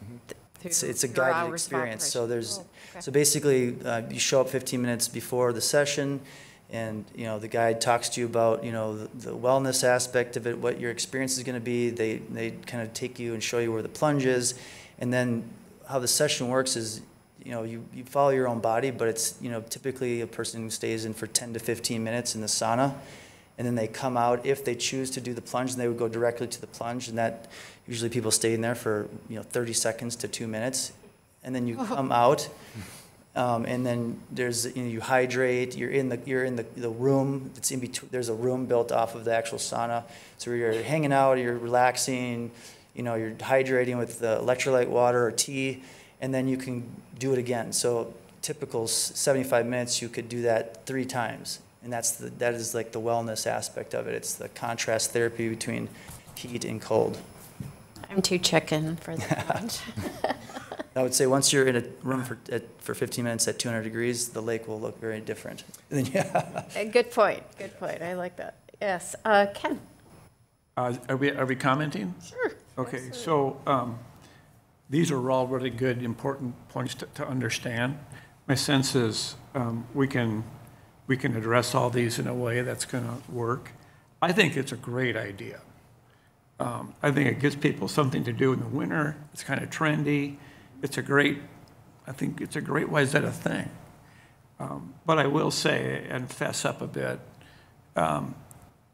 through It's a your guided hours of experience. So operation? there's, Oh, okay. so basically, you show up 15 minutes before the session, and, you know, the guide talks to you about, you know, the wellness aspect of it, what your experience is going to be. They kind of take you and show you where the plunge is. And then how the session works is, you know, you follow your own body, but it's, you know, typically a person who stays in for 10 to 15 minutes in the sauna. And then they come out, if they choose to do the plunge, and they would go directly to the plunge. And that, usually people stay in there for, you know, 30 seconds to 2 minutes. And then you come out, and then there's, you know, you hydrate, you're in the room, it's in between, there's a room built off of the actual sauna. So you're hanging out, you're relaxing, you know, you're hydrating with the electrolyte water or tea, and then you can do it again. So typical 75 minutes, you could do that 3 times. And that is like the wellness aspect of it. It's the contrast therapy between heat and cold. I'm too chicken for the plunge. I would say once you're in a room for 15 minutes at 200 degrees, the lake will look very different. Yeah. Good point, good point. I like that. Yes, Ken? Are we commenting? Sure. Okay, so these are all really good, important points to understand. My sense is we can address all these in a way that's going to work. I think it's a great idea. I think it gives people something to do in the winter. It's kind of trendy. I think it's a great Wayzata thing. But I will say, and fess up a bit, I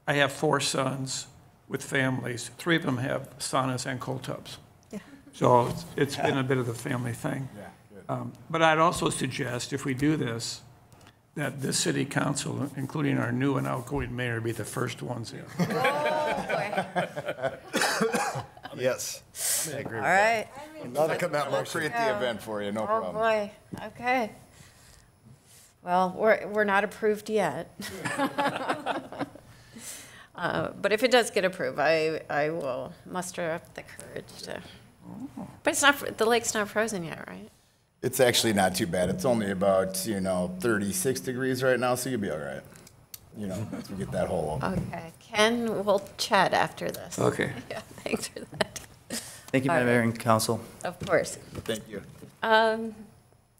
have 4 sons with families. 3 of them have saunas and cold tubs. Yeah. So it's been a bit of a family thing. Yeah, but I'd also suggest, if we do this, that this city council, including our new and outgoing mayor, be the first ones in. Yes. I agree All right. Love to come out and create the event for you, no problem. Oh, boy, okay. Well, we're not approved yet. But if it does get approved, I will muster up the courage to. But it's not, the lake's not frozen yet, right? It's actually not too bad. It's only about, 36 degrees right now, so you'll be all right. Once we get that hole open. Okay. Ken, we'll chat after this. Okay. Yeah, thanks for that. Thank you, Madam Mayor and Council. Of course. Thank you.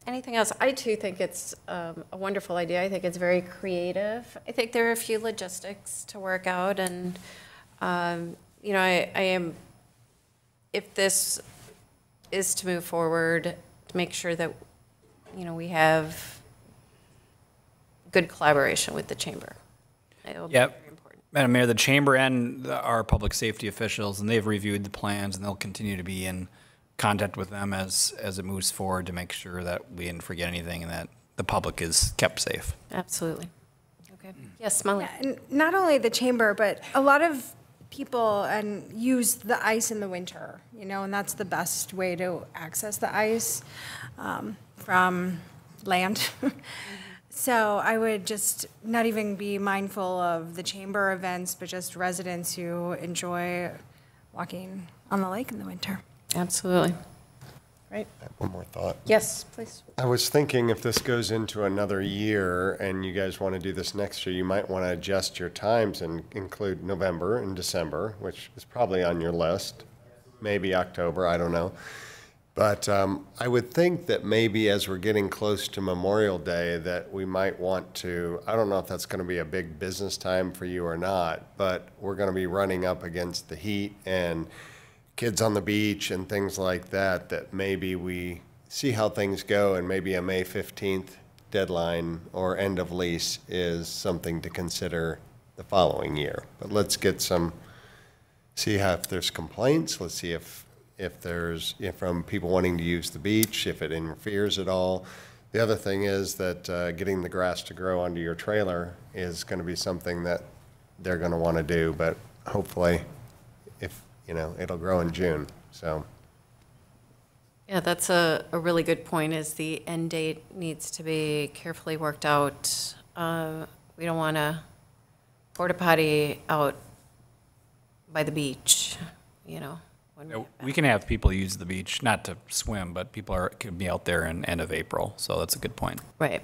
Anything else? I too think it's a wonderful idea. I think it's very creative. I think there are a few logistics to work out, and I am, if this is to move forward, to make sure that we have good collaboration with the chamber. It'll be very important. Madam Mayor, the chamber and our public safety officials, and they've reviewed the plans, and they'll continue to be in contact with them as it moves forward to make sure that we didn't forget anything and that the public is kept safe. Absolutely. Okay. Yes, Molly. Yeah, and not only the chamber, but a lot of people use the ice in the winter, and that's the best way to access the ice from land. So I would just not even be mindful of the chamber events, but just residents who enjoy walking on the lake in the winter. Absolutely. Right. One more thought. Yes, please. I was thinking if this goes into another year and you guys want to do this next year, you might want to adjust your times and include November and December, which is probably on your list, maybe October, I don't know. But I would think that maybe as we're getting close to Memorial Day that we might want to, I don't know if that's going to be a big business time for you or not, but we're going to be running up against the heat and kids on the beach and things like that, that maybe we see how things go and maybe a May 15th deadline or end of lease is something to consider the following year. But let's get see if there's complaints. Let's see if from people wanting to use the beach, if it interferes at all. The other thing is that getting the grass to grow onto your trailer is going to be something that they're going to want to do, but hopefully it'll grow in June, so. Yeah, that's a really good point, is the end date needs to be carefully worked out We don't want a porta potty out by the beach, you know. when We can have people use the beach, not to swim, but people can be out there in end of April, so that's a good point. Right.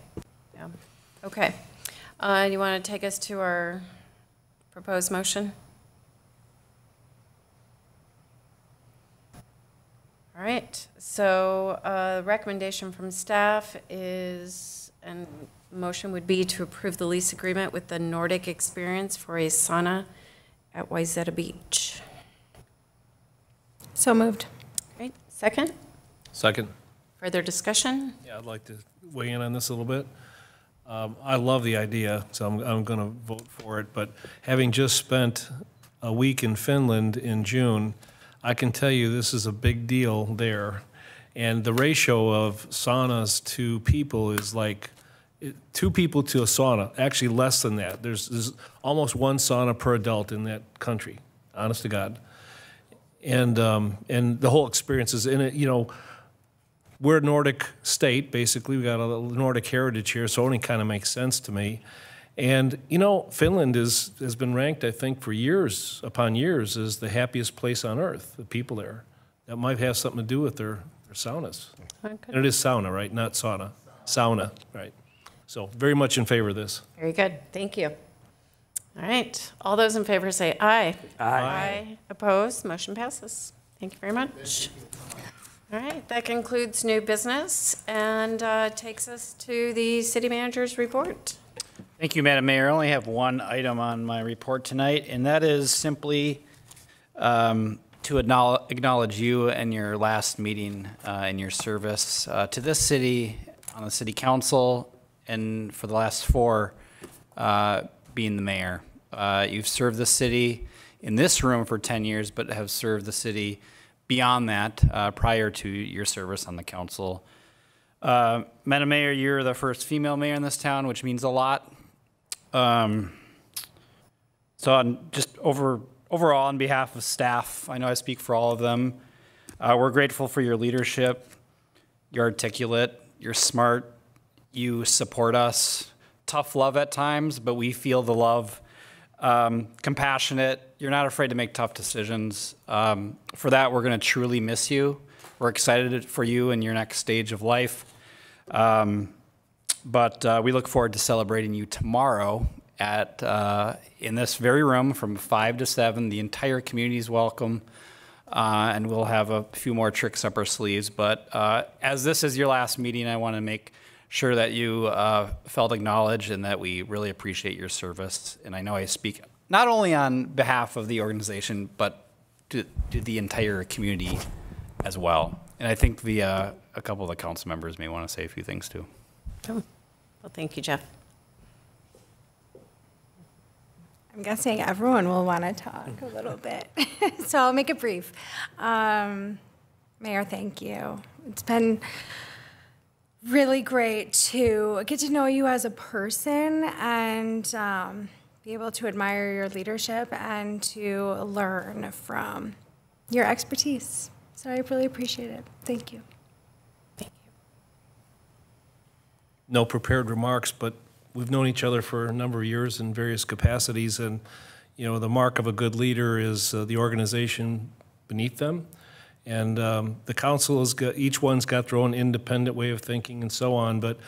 Yeah. Okay. You want to take us to our proposed motion? All right. So recommendation from staff is, and motion would be to approve the lease agreement with the Nordic Experience for a sauna at Wayzata Beach. So moved. Great. Second? Second. Further discussion? Yeah, I'd like to weigh in on this a little bit. I love the idea, so I'm going to vote for it. But having just spent a week in Finland in June, I can tell you this is a big deal there. And the ratio of saunas to people is like 2 people to a sauna, actually less than that. There's almost 1 sauna per adult in that country, honest to God. And the whole experience is in it, you know. We're a Nordic state, basically. We got a Nordic heritage here, so it only kind of makes sense to me. And, you know, Finland has been ranked, I think, for years upon years as the happiest place on earth, the people there. That might have something to do with their saunas. Okay. And it is sauna, right? Not sauna. Sauna, right. So very much in favor of this. Very good. Thank you. All right. All those in favor say aye. Aye. Opposed? Motion passes. Thank you very much. All right. That concludes new business and takes us to the city manager's report. Thank you, Madam Mayor. I only have one item on my report tonight, and that is simply to acknowledge you and your last meeting in your service to this city, on the city council, and for the last 4 being the mayor. You've served the city in this room for 10 years, but have served the city beyond that prior to your service on the council. Madam Mayor, you're the first female mayor in this town, which means a lot. So just overall, on behalf of staff, I know I speak for all of them, we're grateful for your leadership. You're articulate, you're smart, you support us. Tough love at times, but we feel the love. Compassionate, you're not afraid to make tough decisions. For that, we're going to truly miss you. We're excited for you in your next stage of life. But we look forward to celebrating you tomorrow in this very room from 5 to 7. The entire community is welcome, and we'll have a few more tricks up our sleeves. But as this is your last meeting, I want to make sure that you felt acknowledged and that we really appreciate your service. And I know I speak not only on behalf of the organization, but to the entire community as well. And I think a couple of the council members may want to say a few things too. Oh. Well, thank you, Jeff. I'm guessing everyone will want to talk a little bit, so I'll make it brief. Mayor, thank you. It's been really great to get to know you as a person and be able to admire your leadership and to learn from your expertise. So I really appreciate it. Thank you. Thank you. No prepared remarks, but we've known each other for a number of years in various capacities, and you know, the mark of a good leader is the organization beneath them. And the council each one's got their own independent way of thinking and so on, but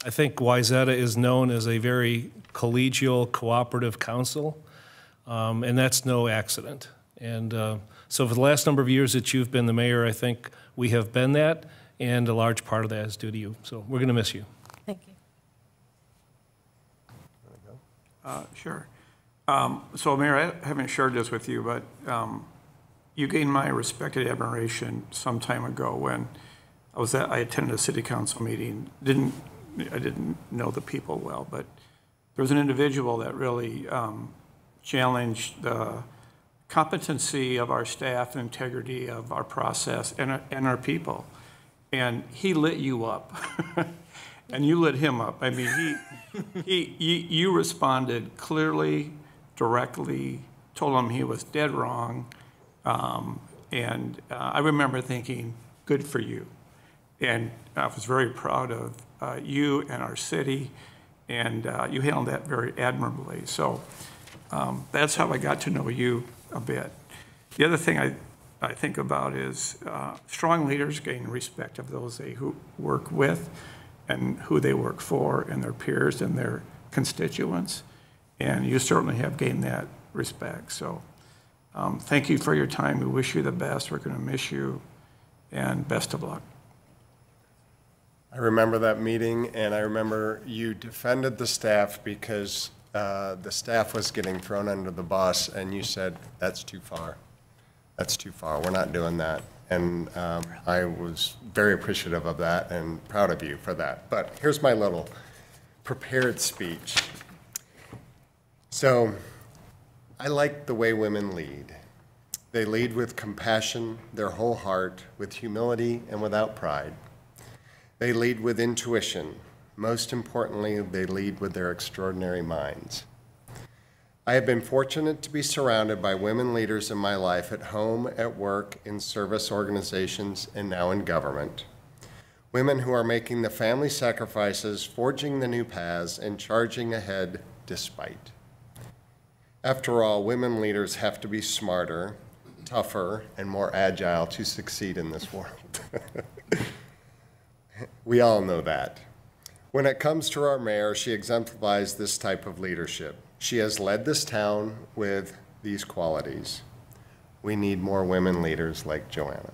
I think Wayzata is known as a very collegial, cooperative council, and that's no accident. And so for the last number of years that you've been the mayor, I think we have been that, and a large part of that is due to you. So we're going to miss you. Thank you. Sure. So Mayor, I haven't shared this with you, but you gained my respect and admiration some time ago when I attended a city council meeting. I didn't know the people well, but there was an individual that really challenged the competency of our staff and integrity of our process and our people. And he lit you up, and you lit him up. I mean, you responded clearly, directly, told him he was dead wrong. I remember thinking, good for you. And I was very proud of you and our city. and you handled that very admirably. So that's how I got to know you a bit. The other thing I think about is strong leaders gain respect of those they who work with and who they work for and their peers and their constituents. And you certainly have gained that respect. So thank you for your time. We wish you the best. We're going to miss you, and best of luck. I remember that meeting, and I remember you defended the staff because the staff was getting thrown under the bus, and you said, that's too far. That's too far. We're not doing that. And I was very appreciative of that and proud of you for that. But here's my little prepared speech. So I like the way women lead. They lead with compassion, their whole heart, with humility and without pride. They lead with intuition. Most importantly, they lead with their extraordinary minds. I have been fortunate to be surrounded by women leaders in my life at home, at work, in service organizations, and now in government. Women who are making the family sacrifices, forging the new paths, and charging ahead despite. After all, women leaders have to be smarter, tougher, and more agile to succeed in this world. We all know that. When it comes to our mayor, she exemplifies this type of leadership. She has led this town with these qualities. We need more women leaders like Joanna.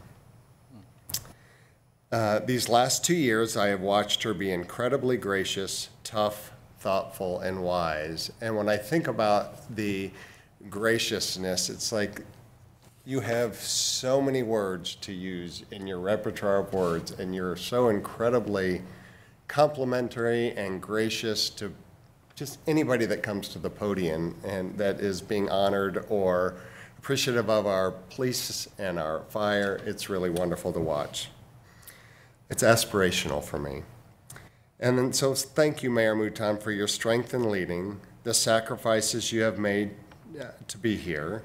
These last 2 years, I have watched her be incredibly gracious, tough, thoughtful, and wise. And when I think about the graciousness, it's like you have so many words to use in your repertoire of words, and you're so incredibly complimentary and gracious to just anybody that comes to the podium and that is being honored or appreciative of our police and our fire. It's really wonderful to watch. It's aspirational for me. And then, so thank you, Mayor Mouton, for your strength in leading, the sacrifices you have made to be here,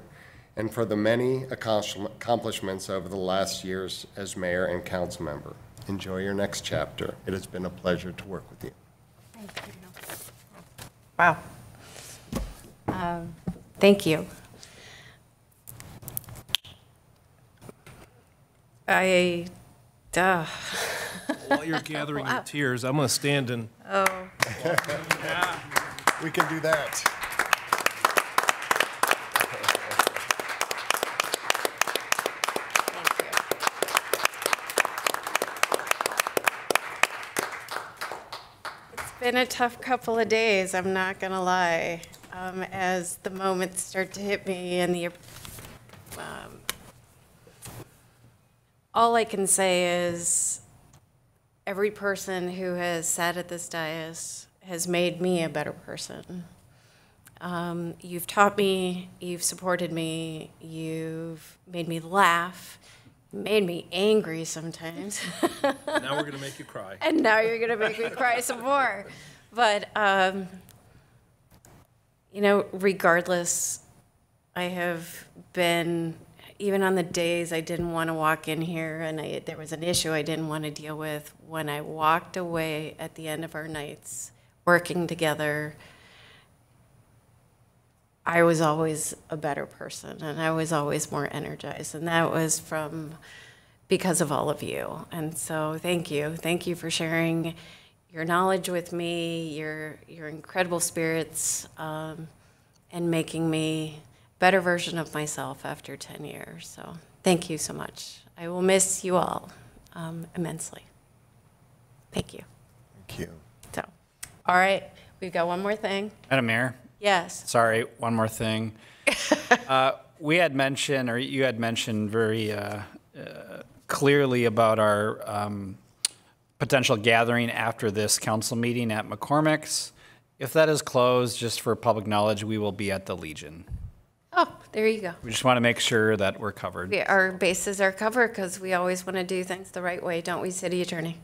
and for the many accomplishments over the last years as mayor and council member. Enjoy your next chapter. It has been a pleasure to work with you. Thank you. Wow. Thank you. While you're gathering your tears, I'm going to stand and... Oh. Yeah. We can do that. Been a tough couple of days, I'm not gonna lie, as the moments start to hit me and the all I can say is every person who has sat at this dais has made me a better person. You've taught me, you've supported me, you've made me laugh, made me angry sometimes. Now we're going to make you cry. And now you're going to make me cry some more. But, you know, regardless, I have been, even on the days I didn't want to walk in here and there was an issue I didn't want to deal with, when I walked away at the end of our nights working together, I was always a better person and I was always more energized. And that was because of all of you. And so thank you. Thank you for sharing your knowledge with me, your incredible spirits, and making me a better version of myself after 10 years. So thank you so much. I will miss you all immensely. Thank you. Thank you. So, all right, we've got one more thing. Madam Mayor? Yes. Sorry, one more thing. We had mentioned, or you had mentioned very clearly about our potential gathering after this council meeting at McCormick's. If that is closed, just for public knowledge, we will be at the Legion. Oh, there you go. We just want to make sure that we're covered. Our bases are covered because we always want to do things the right way, don't we, City Attorney?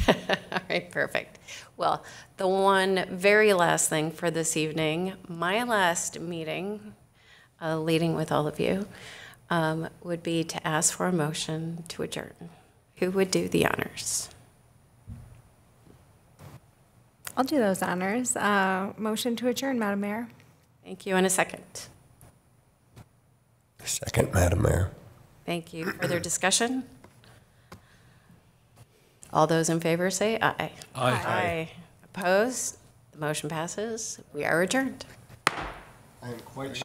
All right, perfect. Well, the one very last thing for this evening, my last meeting, leading with all of you, would be to ask for a motion to adjourn. Who would do the honors? I'll do those honors. Motion to adjourn, Madam Mayor. Thank you. And a second. Second, Madam Mayor. Thank you. Further discussion? All those in favor say aye. Aye. Aye. Opposed? The motion passes. We are adjourned. I am quite